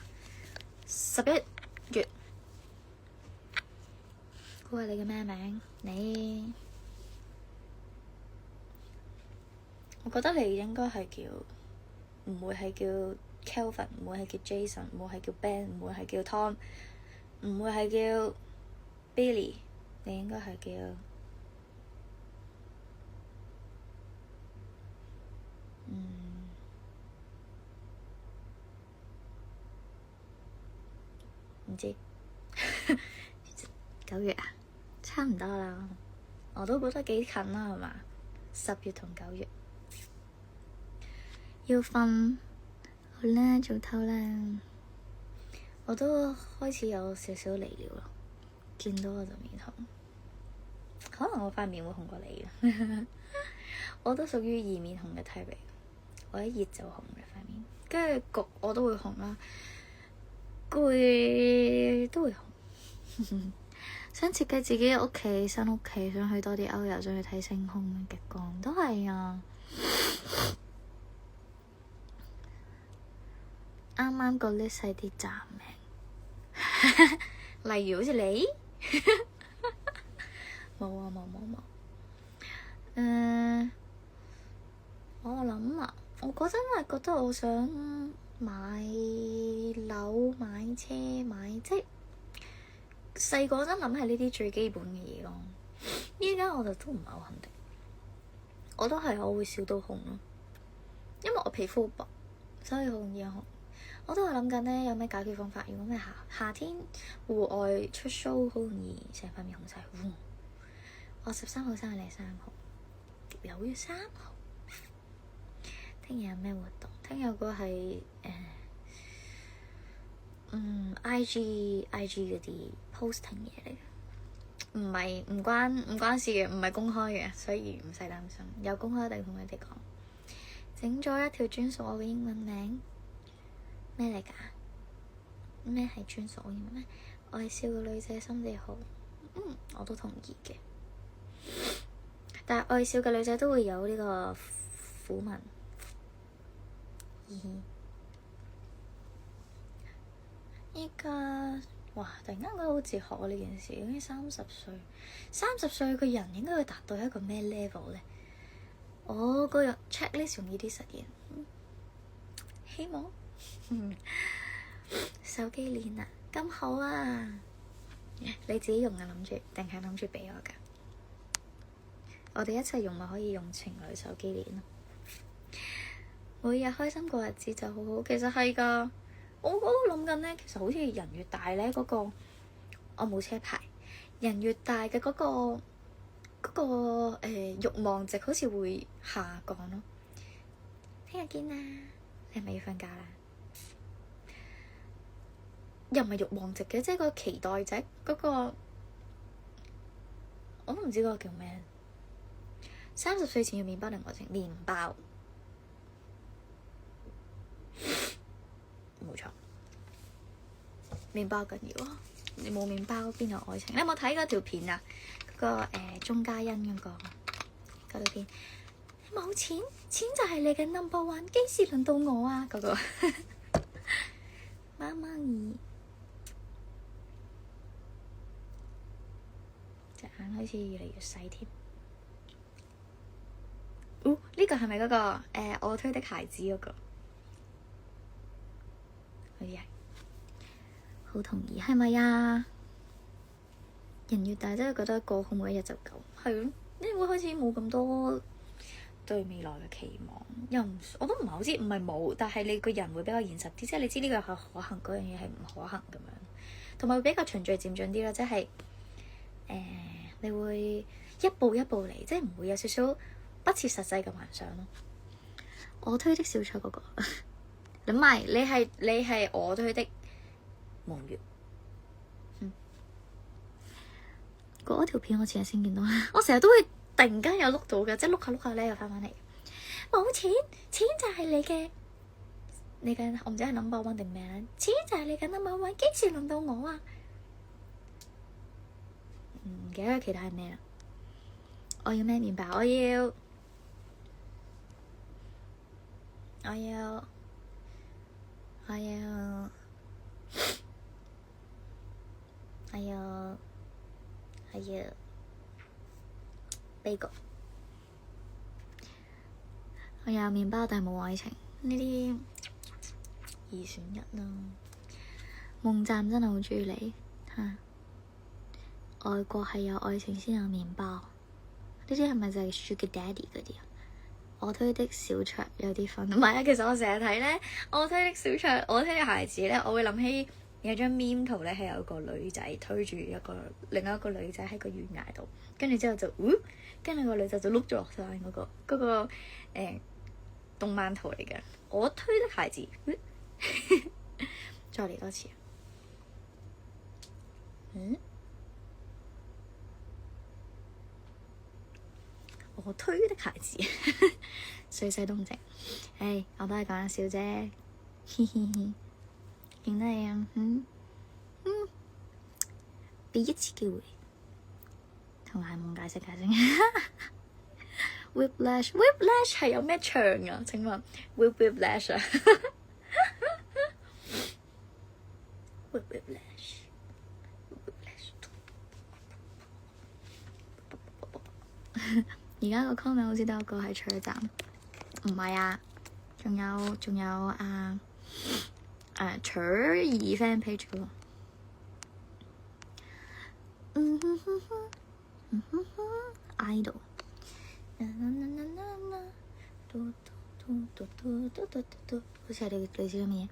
[SPEAKER 1] ！11月，估下你叫咩名？你？我覺得你應該係叫，唔會係叫 Kelvin， 唔會係叫 Jason， 唔會係叫 Ben， 唔會係叫 Tom， 唔會係叫 Billy， 你應該係叫唔知9月啊，差唔多啦，我都覺得幾近啦，係嘛？10月同9月。要瞓，好啦，早唞啦。我都開始有少少離了咯，見到我就面紅，可能我塊面會紅過你嘅。我都屬於易面紅嘅 type 嚟，我一熱就紅嘅塊面，跟住焗我都會紅啦，攰都會紅。想設計自己嘅屋企，新屋企，想去多啲歐遊，想去睇星空、極光，都係啊。啱啱個 list 係啲站名，例如好似你，冇啊冇。我諗啊，我嗰陣係覺得我想買樓、買車、買即係細個嗰陣諗係呢啲最基本嘅嘢咯。依家我就都唔係好肯定，我都係我會笑到紅咯，因為我皮膚好薄，所以好容易紅。我都係諗緊呢，有咩解決方法？如果咩夏天戶外出 show，好容易成塊面紅晒。我13號生日，你3號，9月3號。聽日有咩活動？聽日個係IG 嗰啲 posting 嘢嚟嘅，唔關事嘅，唔係公開嘅，所以唔使擔心。有公開一定同你哋講。整咗一條專屬我嘅英文名。咩嚟㗎？咩係專屬我英文名？愛笑嘅女仔心地好，我都同意嘅。但係愛笑嘅女仔都會有呢個苦悶。依家哇！突然間覺得好哲學啊！呢件事已經30歲個人應該會達到一個咩 level 呢？我個 checklist 容易啲實現，希望。手機鏈啊，咁好啊！你自己用啊，諗住定係諗住畀我㗎？我哋一齊用咪可以用情侶手機鏈咯。每日開心過日子就好好，其實係㗎。我都諗緊呢，其實好似人越大呢，嗰個我冇車牌，人越大嘅嗰個慾望值好似會下降咯。聽日見啦！你係咪要瞓覺啦？又唔係慾望值嘅，即係個期待值嗰個，我都唔知嗰個叫咩。30歲前要麵包定愛情？麵包，冇錯，麵包緊要啊！你冇麵包邊有愛情？你有冇睇嗰條片啊？嗰個鐘嘉欣嗰個條片，冇錢，錢就係你嘅 number one，幾時輪到我啊？嗰個媽媽兒。隻眼好似越嚟越細添。呢個係咪嗰個我推的孩子嗰個？好似係，好同意，係咪呀？人越大真係覺得過好每一日就夠，係咯，你會開始冇咁多對未來嘅期望，我都唔係好知，唔係冇，但係你個人會比較現實啲，即係你知呢個係可行，嗰樣嘢係唔可行咁樣，同埋會比較循序漸進啲啦，即係你會一步一步嚟，即係唔會有少少不切實際嘅幻想咯。我推的小菜嗰個，唔係，你係我推的夢月。嗰條片我前日先見到，我成日都會突然間有碌到嘅，即係碌下碌下咧又翻返嚟。冇錢，錢就係你嘅，我唔知係 number one 定咩咧？錢就係你嘅 number one，幾時輪到我啊？唔記得其他係咩啦？我要咩麵包？我要bagel。我有麵包，但係冇愛情，呢啲二選一啦。夢站真係好鍾意你嚇。外國係有愛情先有麵包，呢啲係咪就係 Sugar Daddy 嗰啲啊？我推的小桌有啲分，唔係啊。其實我成日睇咧，我推的小桌，我推的孩子咧，我會諗起有張 meme 圖咧，係有個女仔推住另外一個女仔喺個懸崖度，跟住之後就，跟住個女仔就碌咗落山嗰個動漫圖嚟嘅。我推的孩子，再嚟多次。我推的孩子，水洗東靜。我都係講下笑啫，嘻嘻嘻。見到你啊，俾一次機會，同埋夢解釋。Whiplash 係有咩唱啊？請問 Whiplash 啊？Whiplash。而家個 comment 好似得一個係車站，唔係啊，仲有除二 fan page 喎。idol，好似係你類似咁嘅嘢，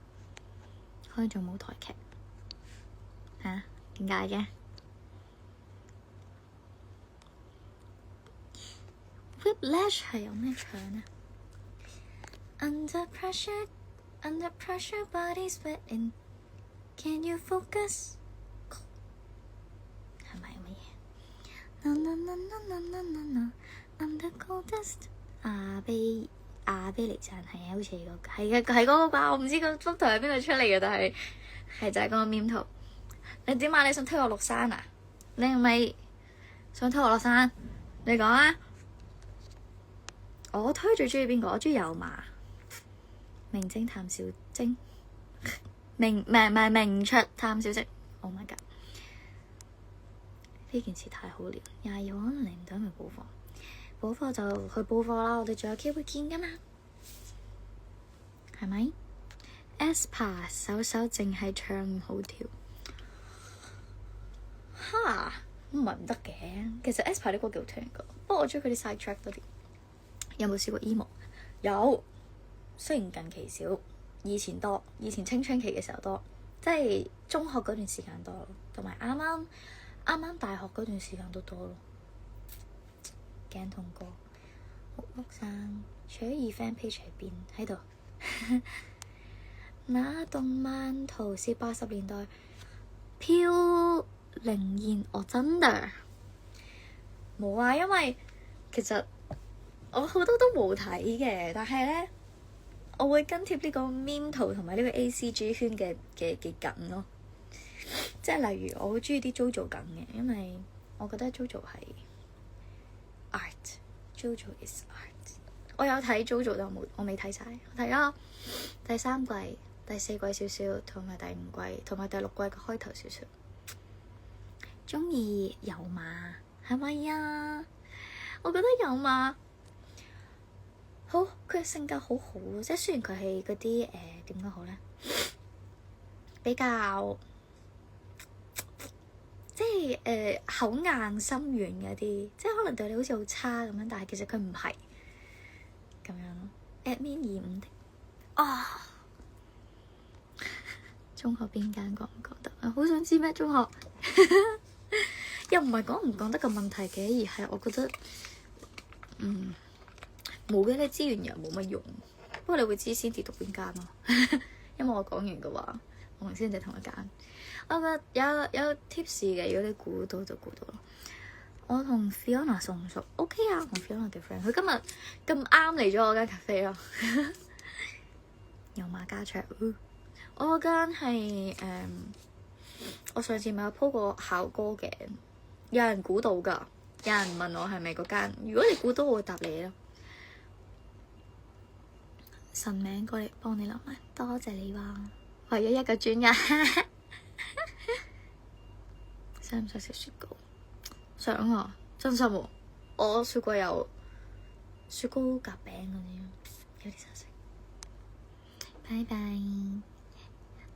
[SPEAKER 1] 可以做舞台劇嚇？點解嘅？Whiplash 係有咩唱呢？Under pressure, body sweating. Can you focus？ 係咪乜嘢？I'm the coldest。阿卑尼讚係好似係嗰個啩，我唔知個幅圖喺邊度出嚟嘅，但係就係嗰個 meme 圖。你點啊？你想推我落山啊？你係咪想推我落山？你講啊！我推最中意邊個？我中意有馬、名偵探小晶、名卓探小晶。Oh my god！ 呢件事太好了，廿二號可能嚟唔到，咪補課。補課就去補課啦，我哋仲有機會見噶嘛？係咪 ？aespa 首淨係唱唔好跳，哈唔係唔得嘅。其實 aespa 啲歌幾好聽噶，不過我中意佢啲 side track 多啲。有冇試過 emo？ 有，雖然近期少，以前多。以前青春期嘅時候多，即係中學嗰段時間多，同埋啱啱大學嗰段時間都多咯。頸痛歌，木屋生，除咗二 fan page 喺邊？喺度。那動漫圖是80年代飄零燕，我真的冇啊，因為其實我好多都冇睇嘅，但係咧我會跟貼呢個 meme 圖同埋呢個 ACG 圈嘅梗咯。即係例如我好中意啲 JoJo 梗嘅，因為我覺得 JoJo 係 art，JoJo is art。我有睇 JoJo，但我未睇晒。我睇咗第3季、第4季少少，同埋第5季同埋第6季嘅開頭少少。中意有馬係咪啊？我覺得有馬好，佢嘅性格好好咯，即係雖然佢係嗰啲點講好咧，比較即係口硬心軟嗰啲，即係可能對你好似好差咁樣，但係其實佢唔係咁樣咯。Admin 25的中學邊間覺唔覺得啊？好想知咩中學？又唔係講唔講得個問題嘅，而係我覺得冇嘅，你資源又冇乜用。不過你會知先至讀邊間咯，因為我講完嘅話，我同先至同一間。我覺得有 tips 嘅，如果你估到就估到咯。我同 Fiona 熟唔熟 ？OK 啊，同 Fiona 嘅 friend，佢今日咁啱嚟咗我間 cafe 咯。有馬家卓，我間係我上次咪有 po 過校歌嘅，有人估到㗎，有人問我係咪嗰間。如果你估到，我會答你咯。神名過嚟幫你留埋，多謝你話為咗一個專人。想唔想食雪糕？想啊，真心喎！我雪櫃有雪糕夾餅嗰啲，有啲想食。拜拜，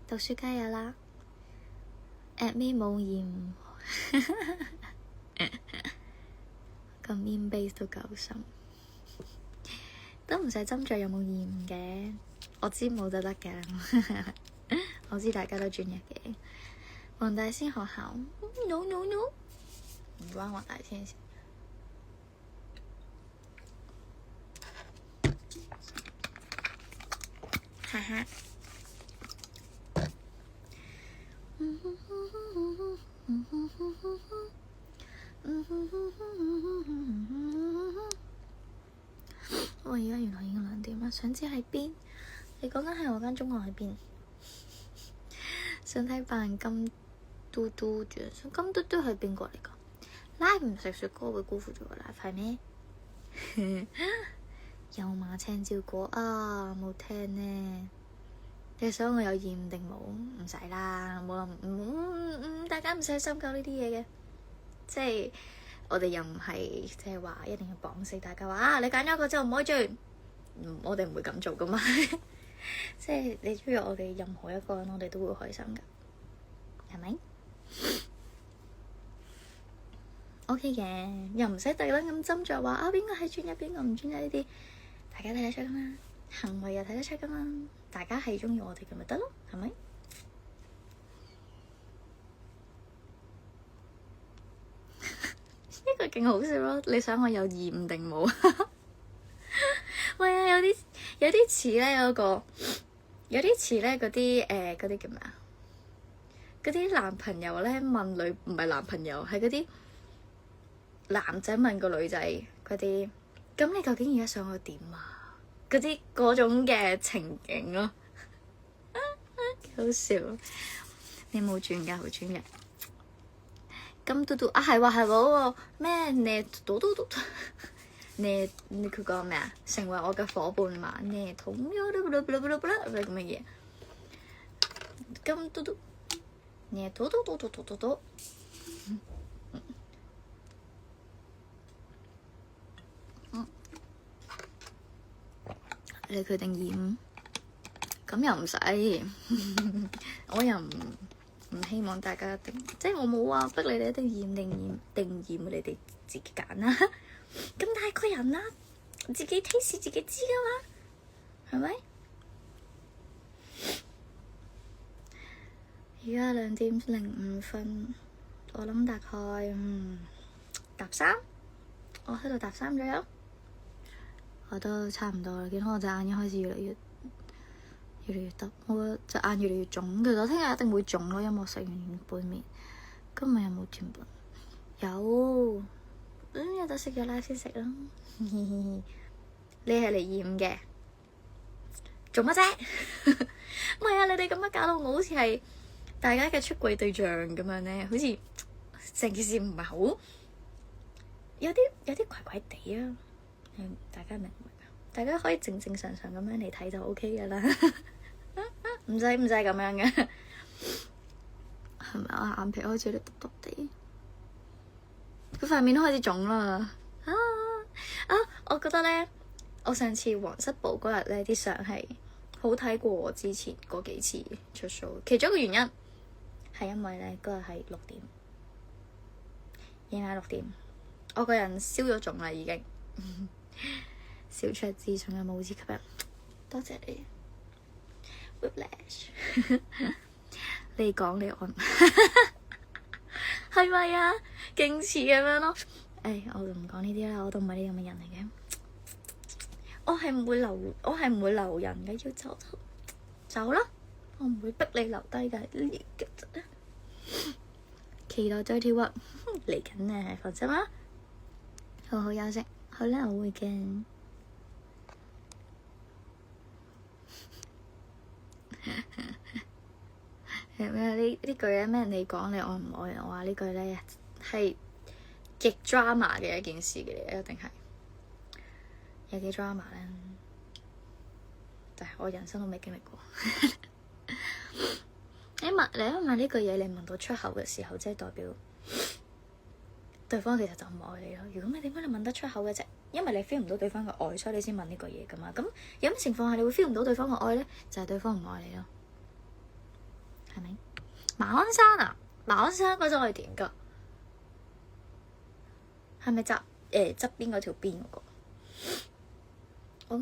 [SPEAKER 1] 讀書加油啦！at me 冇鹽，個 mean base 都夠深，都唔使斟酌有冇鹽嘅。我知冇就得嘅，我知大家都專一嘅。黃大仙學校 no no no， 唔關黃大仙事。哈哈。我而家原來已經2點啦，想知喺邊？你講緊係我間中學喺邊？想睇扮金嘟嘟住，金嘟嘟係邊個嚟㗎？live 唔食雪糕會辜負咗個 live 係咩？有馬青椒果啊，冇聽呢。你想我有鹽定冇？唔使啦，冇諗，大家唔使深究呢啲嘢嘅。即係我哋又唔係即係話一定要綁死大家話啊！你揀咗一個之後唔可以轉，我哋唔會咁做噶嘛。即係你中意我哋任何一個人，我哋都會開心噶，係咪？OK 嘅，又唔使特登咁斟酌話啊邊個係專一，邊個唔專一呢啲，大家睇得出噶嘛，行為又睇得出噶嘛，大家係中意我哋嘅咪得咯，係咪？呢個勁好笑咯！你想我有鹽定冇？喂啊，有啲似咧嗰個，有啲似咧嗰啲嗰啲叫咩啊？嗰啲男朋友咧問女，唔係男朋友，係嗰啲男仔問個女仔嗰啲，咁你究竟而家想我點啊？嗰種嘅情景咯，幾好笑！你冇轉㗎，好專嘅。金嘟嘟啊，係喎係喎，嗰個咩呢嘟嘟嘟呢佢講咩啊？成為我嘅夥伴嘛呢同咁嘅嘢。金嘟嘟呢嘟嘟嘟嘟嘟嘟嘟。你決定鹽？咁又唔使，我又唔希望大家一定，即係我冇話逼你哋一定鹽定鹽，你哋自己揀啦。咁大個人啦，自己 taste 自己知噶嘛，係咪？而家2:05，我諗大概搭3，我喺度搭3左右，我都差唔多啦。見到我隻眼已經開始越嚟越得，我隻眼越嚟越腫。其實我聽日一定會腫咯，因為我食完杯麵。今日有冇甜品？有，有得食咗啦先食啦。你係嚟驗嘅，做乜啫？唔係啊！你哋咁樣搞到我好似係大家嘅出櫃對象咁樣咧，好似成件事唔係好，有啲怪怪地啊！大家明唔明啊？大家可以正正常常咁樣嚟睇就 OK 噶啦。唔使咁樣嘅，係咪啊？眼皮開始有啲篤篤地，佢塊面都開始腫啦。我覺得咧，我上次皇室堡嗰日咧啲相係好睇過我之前嗰幾次出 show。其中一個原因係因為咧嗰日係6點，夜晚6點，我個人消咗腫啦已經。小卓自信嘅拇指吸引，多謝你。Whiplash 你講你按係咪啊？勁似咁樣咯。我就唔講呢啲啦，我都唔係啲咁嘅人嚟嘅。我係唔會留人嘅，要走就走啦，我唔會逼你留低嘅。期待再跳啊！嚟緊啊，放心啦，好好休息。好啦，我會嘅。咩呢句咧？咩人哋講你愛唔愛我話呢句咧係極 drama 嘅一件事嘅，一定係有幾 drama 咧？但係我人生都未經歷過。你因為呢句嘢你問到出口嘅時候，即係代表對方其實就唔愛你咯。如果唔係點解你問得出口嘅啫？因為你 feel 唔到對方嘅愛，所以你先問呢句嘢噶嘛。咁有咩情況下你會 feel 唔到對方嘅愛咧？就係對方唔愛你咯，係咪？馬鞍山啊，馬鞍山嗰陣我係點噶？係咪側邊嗰條邊嗰個？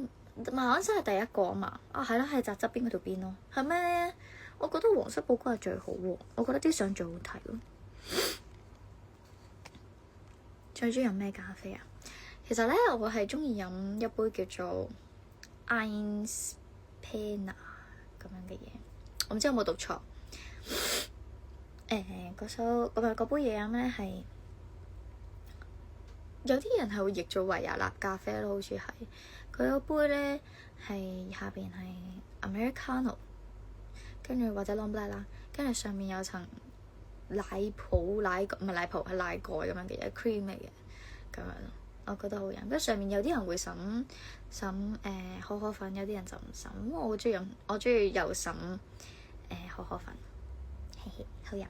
[SPEAKER 1] 馬鞍山係第一個啊嘛。啊係啦，係側邊嗰條邊咯。係咩？我覺得皇室堡嗰係最好喎。我覺得啲相最好睇咯。最中意飲咩咖啡啊？其實咧，我係中意飲一杯叫做 Ice Penna 咁樣嘅嘢。我唔知有冇讀錯。嗰杯嘢飲咧係有啲人係會譯做維也納咖啡咯，好似係佢嗰杯咧係下邊係 Americano， 跟住或者 Long Black 啦，跟住上面有層奶蓋唔係奶泡係奶蓋咁樣嘅嘢 cream 嚟嘅咁樣，我覺得好飲。跟住上面有啲人會滲可可粉，有啲人就唔滲。我中意有滲可可粉，嘿嘿，好飲。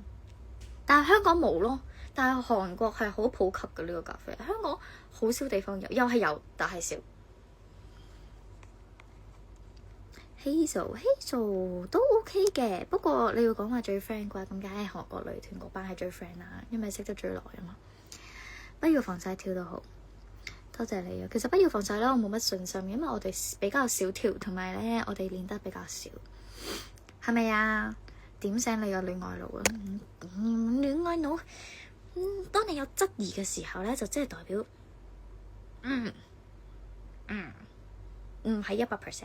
[SPEAKER 1] 但係香港冇咯，但係韓國係好普及嘅呢個咖啡，香港好少地方有，又係有，但係少。Hazel 都 OK 嘅，不過你要講話最 friend 嘅話，咁梗係韓國女團嗰班係最 friend 啦，因為識得最耐啊嘛。不要防曬跳得好，多謝你啊！其實不要防曬啦，我冇乜信心，因為我哋比較少跳，同埋咧我哋練得比較少，係咪啊？點醒你個戀愛腦啊！戀愛腦，當你有質疑嘅時候咧，就即係代表，唔係100%。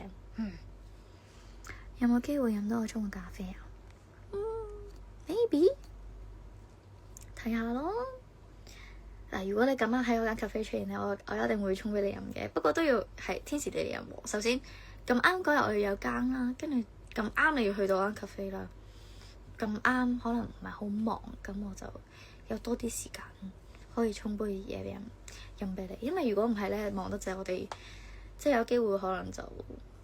[SPEAKER 1] 有冇機會飲到我沖嘅咖啡啊？Maybe 睇下咯。嗱，如果你咁啱喺我間咖啡出現咧，我一定會沖俾你飲嘅。不過都要係天時地利人和。首先咁啱嗰日我要有更啦，跟住咁啱你要去到間咖啡啦。咁啱可能唔係好忙，咁我就有多啲時間可以沖杯嘢俾飲俾你。因為如果唔係咧，忙得滯，我哋即係有機會可能就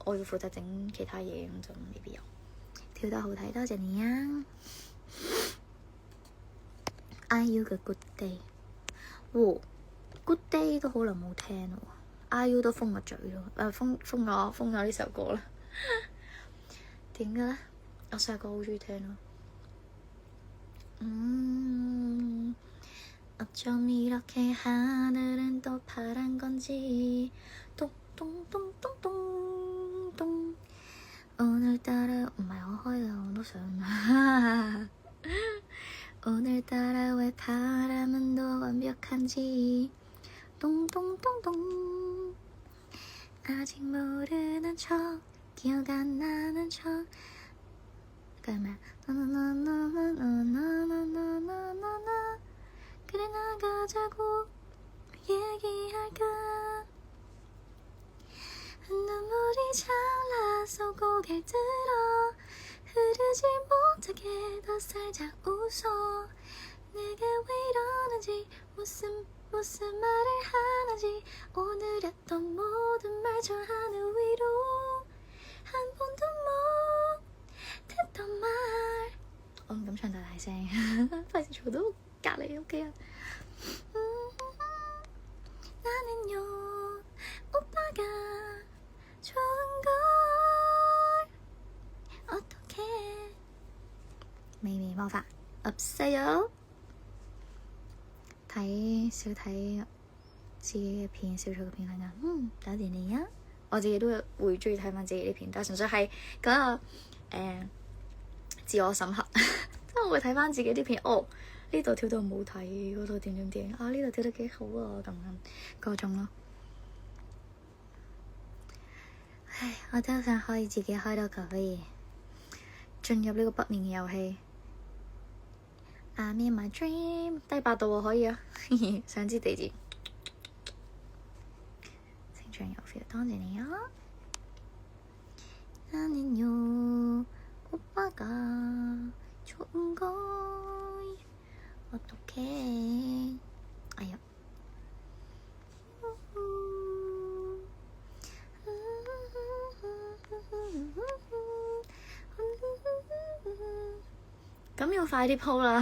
[SPEAKER 1] 我要負責整其他嘢，咁就未必有。跳得好睇，多謝你啊！IU 嘅 Good Day， Good Day 都好耐冇聽咯。IU 都封個嘴咯，封咗呢首歌啦。點嘅咧？我細個好中意聽咯。어쩜 이렇게 하늘은 또 파란 건지 똥똥똥똥똥똥 오늘따라我都想오늘따라 왜 바람은 더 완벽한지 똥똥똥똥 아직 모르는 척 기억 안 나는 척 그러면 나나나나나나나나나나 그래 나가자고 얘기할까 눈물이 잘나서 고개를 들어 흐르지 못하게 더 살짝 웃어 내게 왜 이러는지 무슨 말을 하는지 오늘 했던 모든 말 저 하늘 위로 한 번도 못했던 말我唔敢唱太大聲，費事嘈到隔離屋企人。나는요 오빠가 좋은걸 어떡해秘密魔法 없어요。 少睇自己嘅片，少做嘅片啦。多謝你啊！我自己都會中意睇翻自己啲片，但係純粹係嗰個自我審核，即係我會睇翻自己啲片。呢度跳到唔好睇，嗰度點點點啊，呢度跳得幾好啊，咁樣嗰種咯。唉，我真係想可以自己開到咖啡，進入呢個不眠嘅遊戲。I'm in my dream， 低8度喎，可以啊。想知地址？成長有 feel，多謝你啊。何年よ오빠가 좋은 걸 어떡해。 哎呀，咁要快啲鋪啦。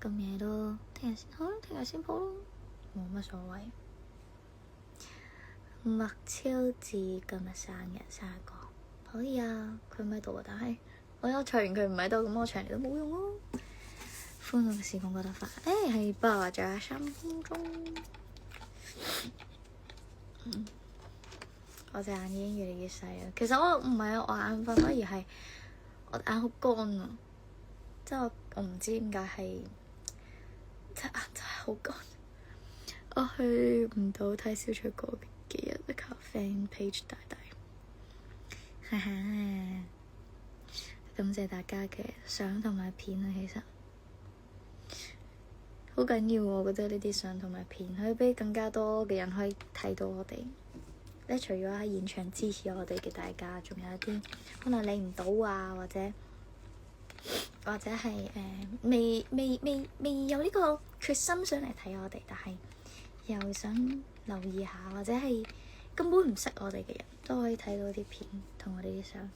[SPEAKER 1] 咁夜都聽日先好，聽日先鋪咯，冇乜所謂。麥超智今日生日，30個，可以啊。佢唔喺度啊，但係我有唱完佢唔喺度，咁我唱嚟都冇用咯。歡樂嘅時光過得快，係吧？仲有3分鐘。我隻眼已經越嚟越細啦。其實我唔係啊，我眼瞓咯，而係我眼好乾啊。即係我唔知點解係隻眼真係好乾。我去唔到睇小翠嗰幾日嘅咖啡 page 大大，哈哈！感謝大家嘅相同埋片啊，其實好緊要，我覺得呢啲相同埋片可以俾更加多嘅人可以睇到我哋。咧除咗喺現場支持我哋嘅大家，仲有一啲可能嚟唔到啊，或者係未有呢個決心想嚟睇我哋，但係又想留意下，或者係根本唔識我哋嘅人都可以睇到啲片同我哋啲相。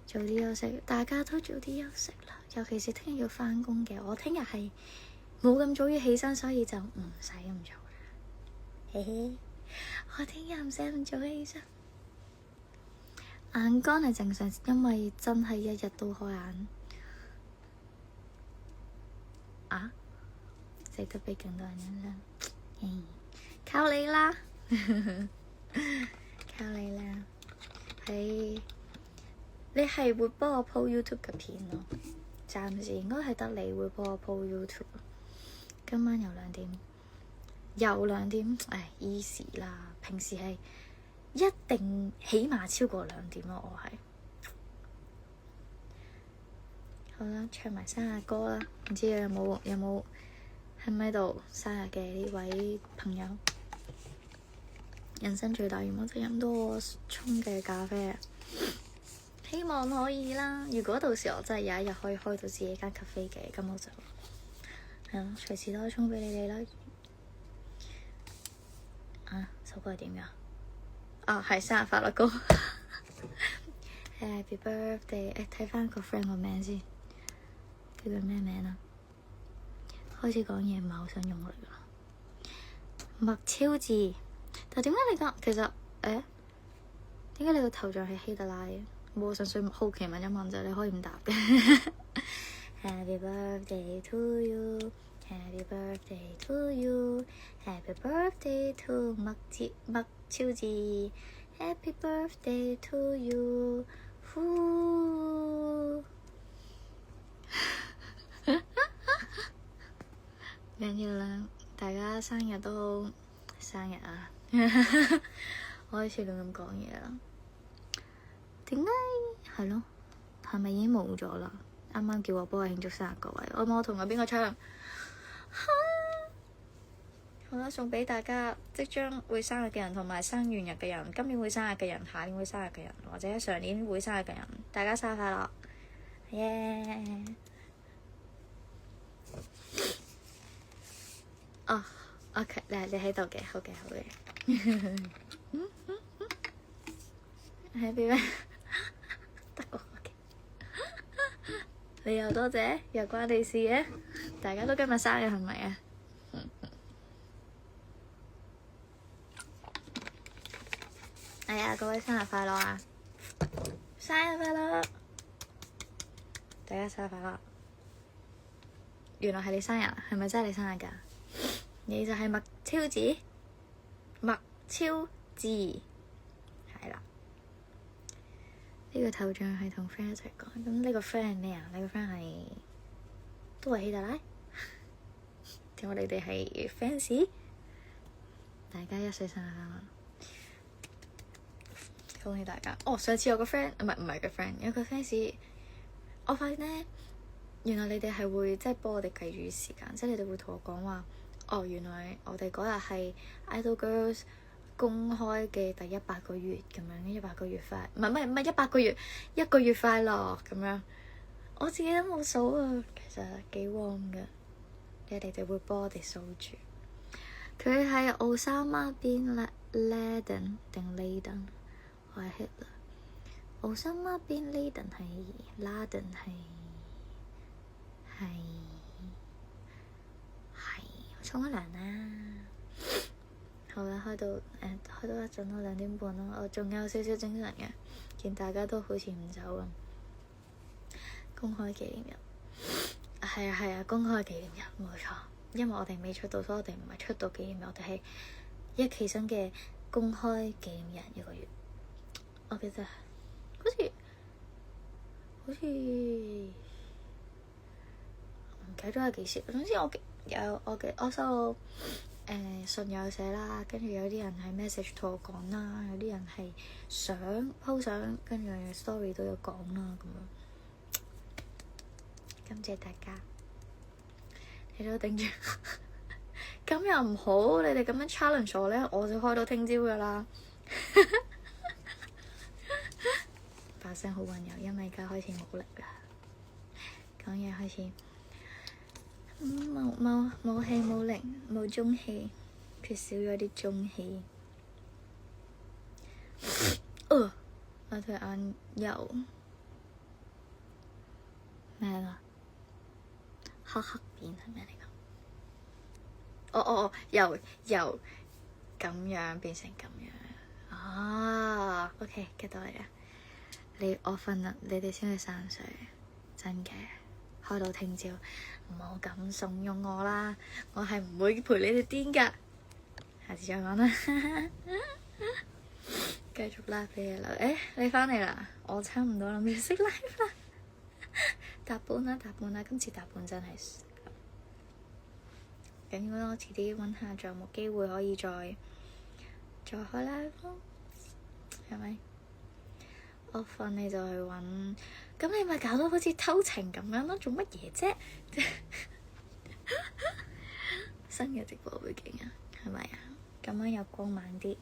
[SPEAKER 1] 早啲休息，大家都早啲休息啦。尤其是聽日要返工嘅，我聽日係冇咁早要起身，所以就唔使咁早啦。嘿嘿，我聽日唔使咁早起身。眼乾係正常，因為真係一日都開眼。啊！值得俾更多人欣賞。靠你啦，靠你啦。你係會幫我 po YouTube 嘅片咯，暫時應該係得你會幫我 po YouTube。今晚又2點，easy 啦。平時係一定起碼超過2點咯，我係。好啦，唱埋生日歌啦，唔知有冇喺咪度生日嘅呢位朋友？人生最大願望就飲到我沖嘅咖啡啊！希望可以啦。如果到時我真係有一日可以開到自己間咖啡嘅，咁我就係咯，隨時都可以沖俾你哋啦。啊，首歌係點㗎？啊，係生日快樂歌。Happy birthday！ 睇翻個 friend 個名先，叫佢咩名啊？開始講嘢唔係好想用力啦。麥超智，但點解你講其實點解你個頭像係希特拉嘅？冇，純粹好奇問一問啫，你可以唔答嘅。Happy birthday to you, Happy birthday to you, Happy birthday to 麥超智 Happy birthday to you。唔緊要啦，大家生日都生日啊！我開始亂咁講嘢啦。點解係咯？係咪已經冇咗啦？啱啱叫我幫我慶祝生日各位，我冇同佢邊個唱？好啦，送俾大家即將會生日嘅人，同埋生完日嘅人，今年會生日嘅人，下年會生日嘅人，或者上年會生日嘅人，大家生日快樂！耶！哦，OK，你喺度嘅，好嘅。喺邊咩？得個嘅，你又多謝，又關你事嘅，大家都今日生日係咪啊？哎呀，各位生日快樂啊！生日快樂！大家生日快樂！原來係你生日，係咪真係你生日㗎？你就係麥超子，麥超子係啦。呢個頭像係同 friend 一齊講，咁呢個 friend 係咩啊？呢個 friend 係都係希特拉，點解你哋係 fans？大家1歲生日快樂！恭喜大家！哦，上次有個 friend 唔係個 friend，有個 fans，我發現咧，原來你哋係會即係幫我哋計住時間，即係你哋會同我講話，哦，原來我哋嗰日係 Idol Girls 公開嘅第100個月咁樣，100個月快，唔係100個月1個月快樂咁樣。我自己都冇數啊，其實幾 warm 㗎，你哋就會幫我哋數住。佢係奧沙瑪邊拉登定拉登？我係 Hitler。奧沙瑪邊拉登係拉登係沖咗涼啦。好啦，開到一陣咯，2點半咯，我仲有少少精神嘅，見大家都好似唔走咁。公開紀念日係啊，公開紀念日冇錯。因為我哋未出道，所以我哋唔係出道紀念日，我哋係一起身嘅公開紀念日1個月。我記得好似唔記得咗係幾時。總之我收到信有寫啦，跟住有啲人喺 message 同我講啦，有啲人係po 相，跟住 story 都有講啦咁樣。感謝大家。你都頂住，咁又唔好。你哋咁樣 challenge 我咧，我就開到聽朝噶啦。把聲好溫柔，因為而家開始冇力啦，講嘢開始冇氣冇力冇中氣，缺少咗啲中氣。我對眼油咩啦？黑邊係咩嚟㗎？由咁樣變成咁樣啊！OK get 到你啦。我瞓啦，你哋先去散水，真嘅開到聽朝，唔好咁慫恿我啦，我係唔會陪你哋癲㗎。下次再講啦，繼續 live 俾你啦。你返嚟啦，我差唔多諗住熄 live 啦。搭半啦，今次搭半真係緊要啦。我遲啲揾下仲有冇機會可以再開 live 咯，係咪？我瞓你就去揾，咁你咪搞到好似偷情咁樣咯，做乜嘢啫？新嘅直播背景啊，係咪啊？咁樣有光猛啲。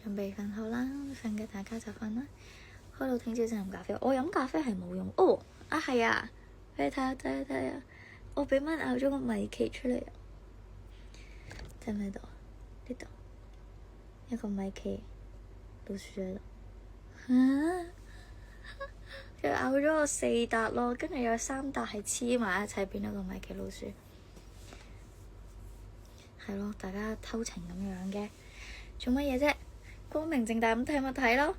[SPEAKER 1] 準備瞓好啦，瞓嘅大家就瞓啦。開到聽朝先飲咖啡，我飲咖啡係冇用哦。係啊，你睇下，我俾蚊咬咗個米奇出嚟啊！睇唔睇到？呢度一個米奇老鼠喺度，佢咬咗我4笪咯，跟住有3笪係黐埋一齊變咗個米奇老鼠。係咯，大家偷情咁樣嘅，做乜嘢啫？光明正大咁睇咪睇咯，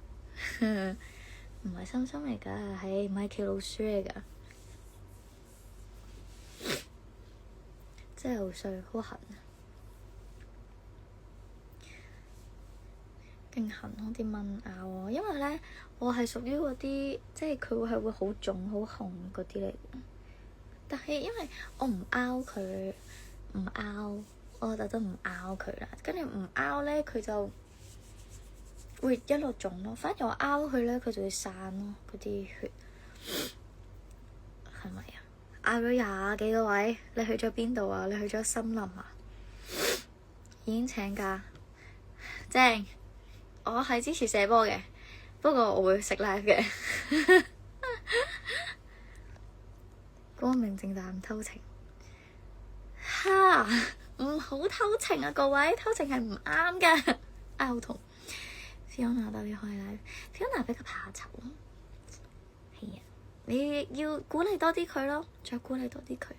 [SPEAKER 1] 唔係心心嚟㗎，係米奇老鼠嚟㗎，真係好衰，好痕啊！勁痕咯，啲蚊咬我，因為咧我係屬於嗰啲，即係佢會好腫好紅嗰啲嚟嘅。但係因為我唔拗佢，我特登唔拗佢啦，跟住唔拗咧，佢就會一路腫咯。反而我拗佢咧，佢就會散咯，嗰啲血係咪啊？拗咗20幾個位，你去咗邊度啊？你去咗森林啊？已經請假，正。我係支持射波嘅，不過我會食 live 嘅。光明正大唔偷情，唔好偷情啊！各位，偷情係唔啱㗎。好痛。Fiona 都要開 live，Fiona 比較怕醜。係啊，你要鼓勵多啲佢咯，再鼓勵多啲佢。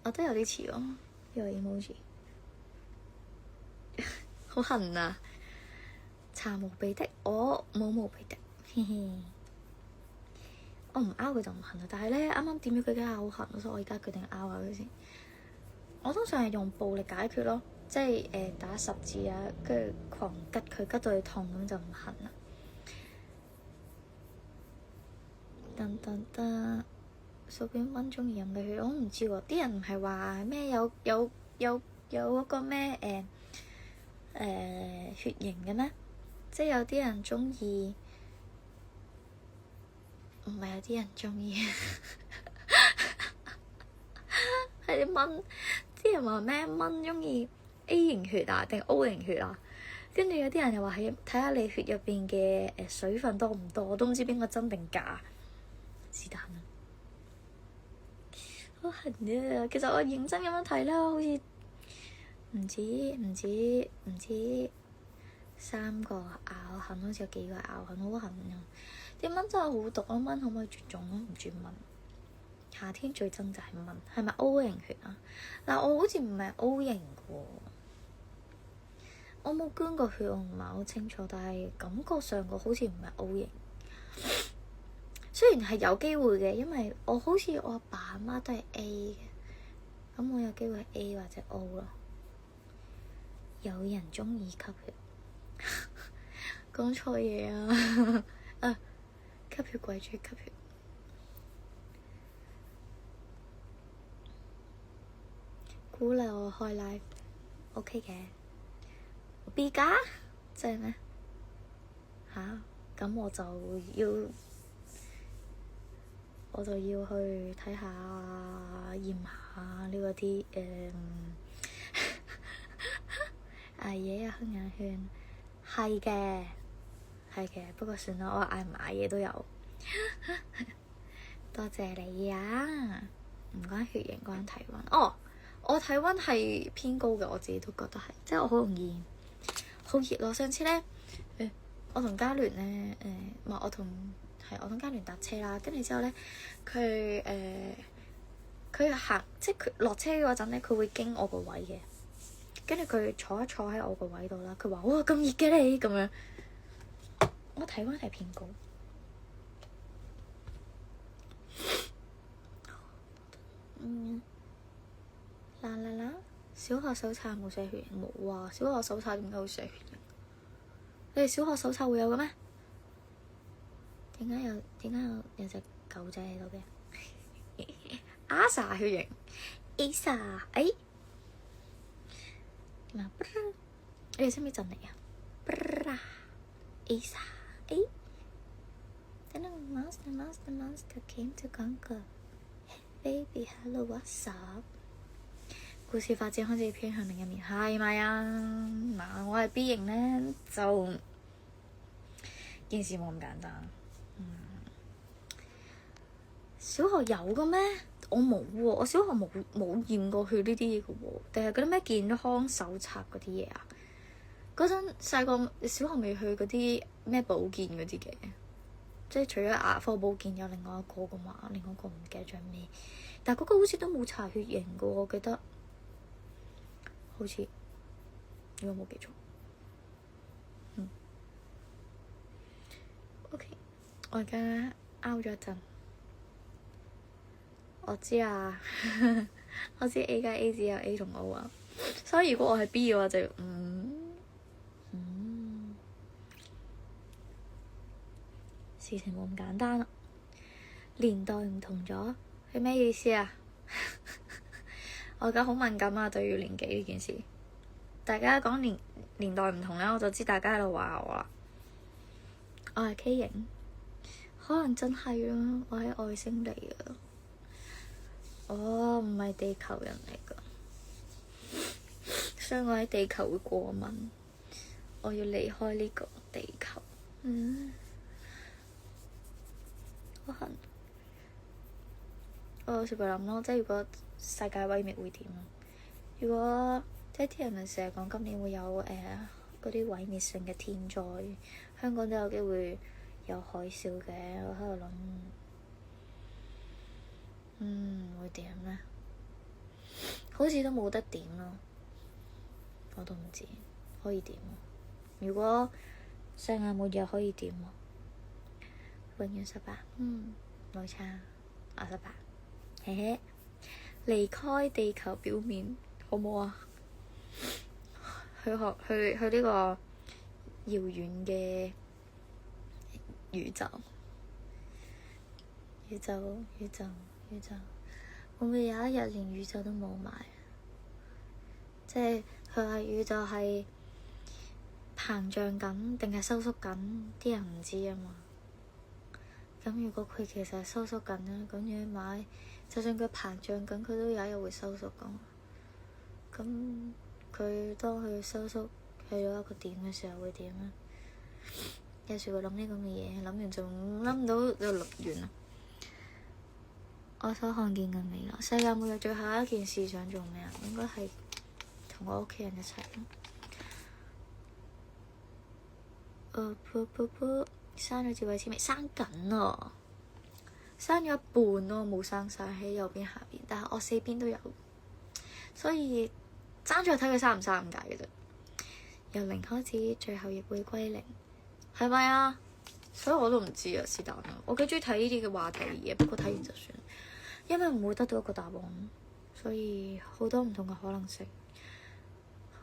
[SPEAKER 1] 我都有啲似喎，呢個 emoji。好痕啊！搽無鼻的，我冇無鼻的，嘻嘻。我唔拗佢就唔痕啦，但係咧啱啱點咗佢嘅下好痕，所以我而家決定拗下佢先。我通常係用暴力解決咯，即係打十字啊，跟住狂吉佢，吉到佢痛咁就唔痕啦。噔噔噔，數卷蚊中意飲嘅血，我唔知喎。啲人唔係話咩有嗰個咩血型嘅咩？即係有啲人中意，唔係有啲人中意，係啲蚊。啲人話咩蚊中意 A 型血啊，定 O 型血啊？跟住有啲人又話係睇下你血入邊嘅水分多唔多，我都唔知邊個真定假。是但啊，好痕啊！其實我認真咁樣睇啦，好似唔止3個咬痕，好似有幾個咬痕，好痕啊！啲蚊真係好毒啊！蚊可唔可以絕種啊？唔絕蚊。夏天最憎就係蚊，係咪 O 型血啊？嗱，我好似唔係 O 型嘅喎，我冇捐過血，我唔係好清楚，但係感覺上我好似唔係 O 型。雖然係有機會嘅，因為我好似我阿爸阿媽都係 A 嘅，咁我有機會係 A 或者 O 咯。有人鍾意吸血，講錯嘢啊！吸血鬼中意吸血。鼓勵我開 live，OK 嘅。B 加，即係咩？吓？咁我就要去睇下驗下呢個啲捱夜啊，黑眼圈係嘅，不過算啦，我捱唔捱夜都有。多謝你啊！唔關血型，關體溫。哦，我體溫係偏高嘅，我自己都覺得係，即係我好容易好熱咯。上次咧，我同嘉聯咧，唔係我同嘉聯搭車啦，跟住之後咧，佢行，即係佢落車嗰陣咧，佢會經我個位嘅，跟住佢坐喺我個位度啦。佢話：哇，咁熱嘅你咁樣，我體溫係偏高。啦，小學手冊冇寫血型，冇啊！小學手冊點解會寫血型？你哋小學手冊會有嘅咩？點解有隻狗仔喺度嘅？Asa 血型 ，Asa，點啊？你哋識唔識震嚟啊？Asa，Then the monster came to conquer. Hey baby, hello, what's up？ 故事發展開始偏向另一面，係咪啊？嗱，我係 B 型咧，就件事冇咁簡單。小學有嘅咩？我冇喎，我小學冇驗過血呢啲嘢嘅喎，定係嗰啲咩健康手冊嗰啲嘢啊？嗰陣細個小學未去嗰啲咩保健嗰啲嘅，即係除咗牙科保健有另外一個噶嘛，另外一個唔記得咗咩，但係嗰個好似都冇查血型嘅喎，我記得好似如果冇記錯。OK， 我而家拗咗一陣。我知啊，我知 A 加 A 只有 A 同 O 啊，所以如果我係 B 嘅話就事情冇咁簡單啦。年代唔同咗係咩意思啊？我而家好敏感啊，對於年紀呢件事。大家講年代唔同咧，我就知大家喺度話我啦。我係 K 型，可能真係啊，我係外星嚟啊。我唔係地球人嚟噶，所以我喺地球會過敏，我要離開呢個地球。好痕。我有時會諗咯，即係如果世界毀滅會點啊？如果即係啲人咪成日講今年會有嗰啲毀滅性嘅天災，香港都有機會有海嘯嘅，我喺度諗。會點呢？好似都冇得點咯，我都唔知可以點。如果世界末日可以點啊？永遠18，冇錯，我18，嘿嘿，離開地球表面好唔好啊？去呢個遙遠嘅宇宙，會唔會有一日連宇宙都冇埋？即係佢話宇宙係膨脹緊定係收縮緊，啲人唔知啊嘛。咁如果佢其實係收縮緊咧，咁樣買，就算佢膨脹緊，佢都有一日會收縮噶嘛。咁佢當佢收縮去到一個點嘅時候會點咧？有時會諗啲咁嘅嘢，諗完就諗唔到就錄完啦。我所看見嘅未來，世界末日最後一件事想做咩啊？應該係同我屋企人一齊咯。生咗智慧齒未？生緊啊！生咗一半咯，冇生晒喺右邊下邊，但係我四邊都有，所以爭咗睇佢生唔生咁解嘅啫。由零開始，最後亦會歸零，係咪啊？所以我都唔知啊，是但啦。我幾中意睇呢啲嘅話題嘢，不過睇完就算，因為唔會得到一個答案，所以好多唔同嘅可能性。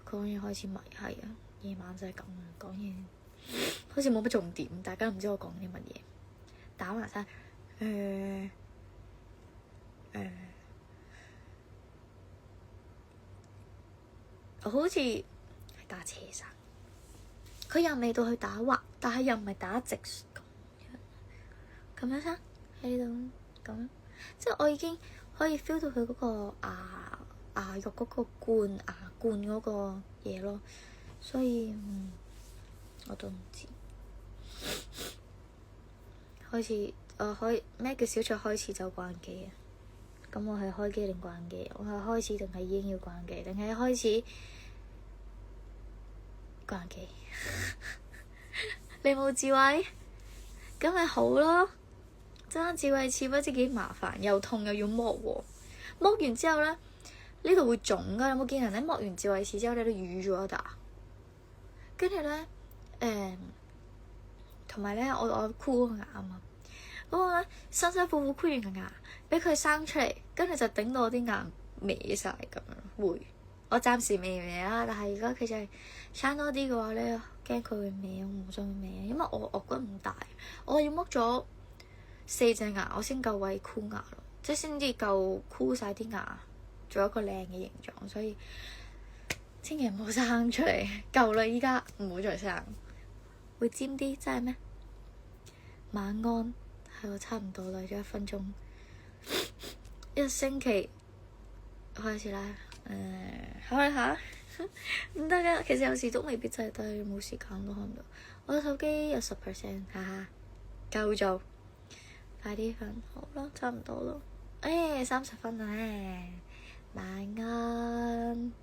[SPEAKER 1] 講嘢開始迷，係啊，夜晚就係咁啊，講嘢好似冇乜重點，大家唔知我講啲乜嘢，打埋晒我好似係打斜曬，佢又未到去打橫，但係又唔係打直咁樣生喺呢度咁，即係我已經可以 feel 到佢嗰個牙肉嗰個牙冠嗰個嘢咯，所以我都唔知開始可以咩叫小雀開始就關機啊？咁我係開機定關機？我係開始定係已經要關機？定係開始關機？你冇智慧，咁咪好咯。爭智慧齒不知幾麻煩，又痛又要剝喎。剝完之後咧，呢度會腫噶。有冇見人咧剝完智慧齒之後咧都淤咗一笪？跟住咧，同埋咧，我箍個牙啊嘛。咁我咧辛辛苦苦箍完個牙，俾佢生出嚟，跟住就頂到我啲牙歪晒咁樣。會，我暫時未歪啦，但係如果佢就係生多啲嘅話咧，驚佢會歪，我唔想佢歪，因為我骨唔大，我要剝咗4隻牙，我先夠位箍牙咯，即係先至夠箍晒啲牙，做一個靚嘅形狀，所以千祈唔好生出嚟，夠啦，依家唔好再生，會尖啲，真係咩？晚安，係我差唔多啦，仲有1分鐘，一個星期開始啦，開下唔得㗎，其實有時都未必真係得，冇時間都看唔到，我手機有10%，哈哈，夠做。快啲瞓，好啦，差唔多咯。30分啦，晚安。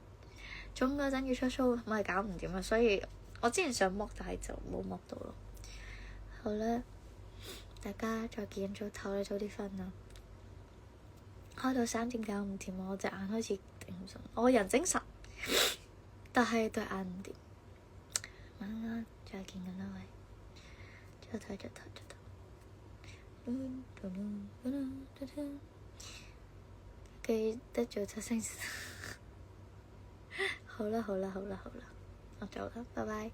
[SPEAKER 1] 中嗰陣要出 show，我係搞唔掂啊，所以我之前想剝，但係就冇剝到咯。好啦，大家再見，早唞啦，早啲瞓啦。開到3點搞唔掂，我隻眼開始頂唔順，我人精神，但係對眼唔掂。晚安，再見咁多位，早唞。記得做出聲。好啦，我做啦，拜拜。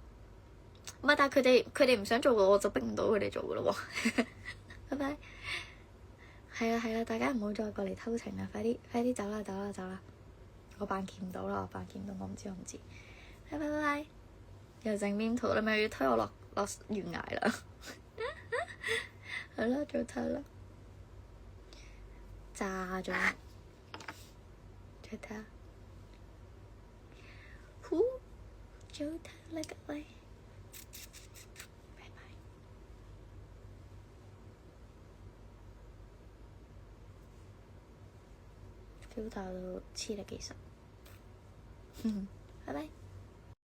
[SPEAKER 1] 唔係，但係佢哋唔想做嘅，我就逼唔到佢哋做嘅咯喎。拜拜。係啦，大家唔好再過嚟偷情啦！快啲走啦！我扮見唔到啦，我唔知。拜拜。又整面圖，你咪要推我落懸崖啦！好啦，早唞啦，炸咗，早唞，早唞啦各位，拜拜。表達到黐得幾實，拜拜。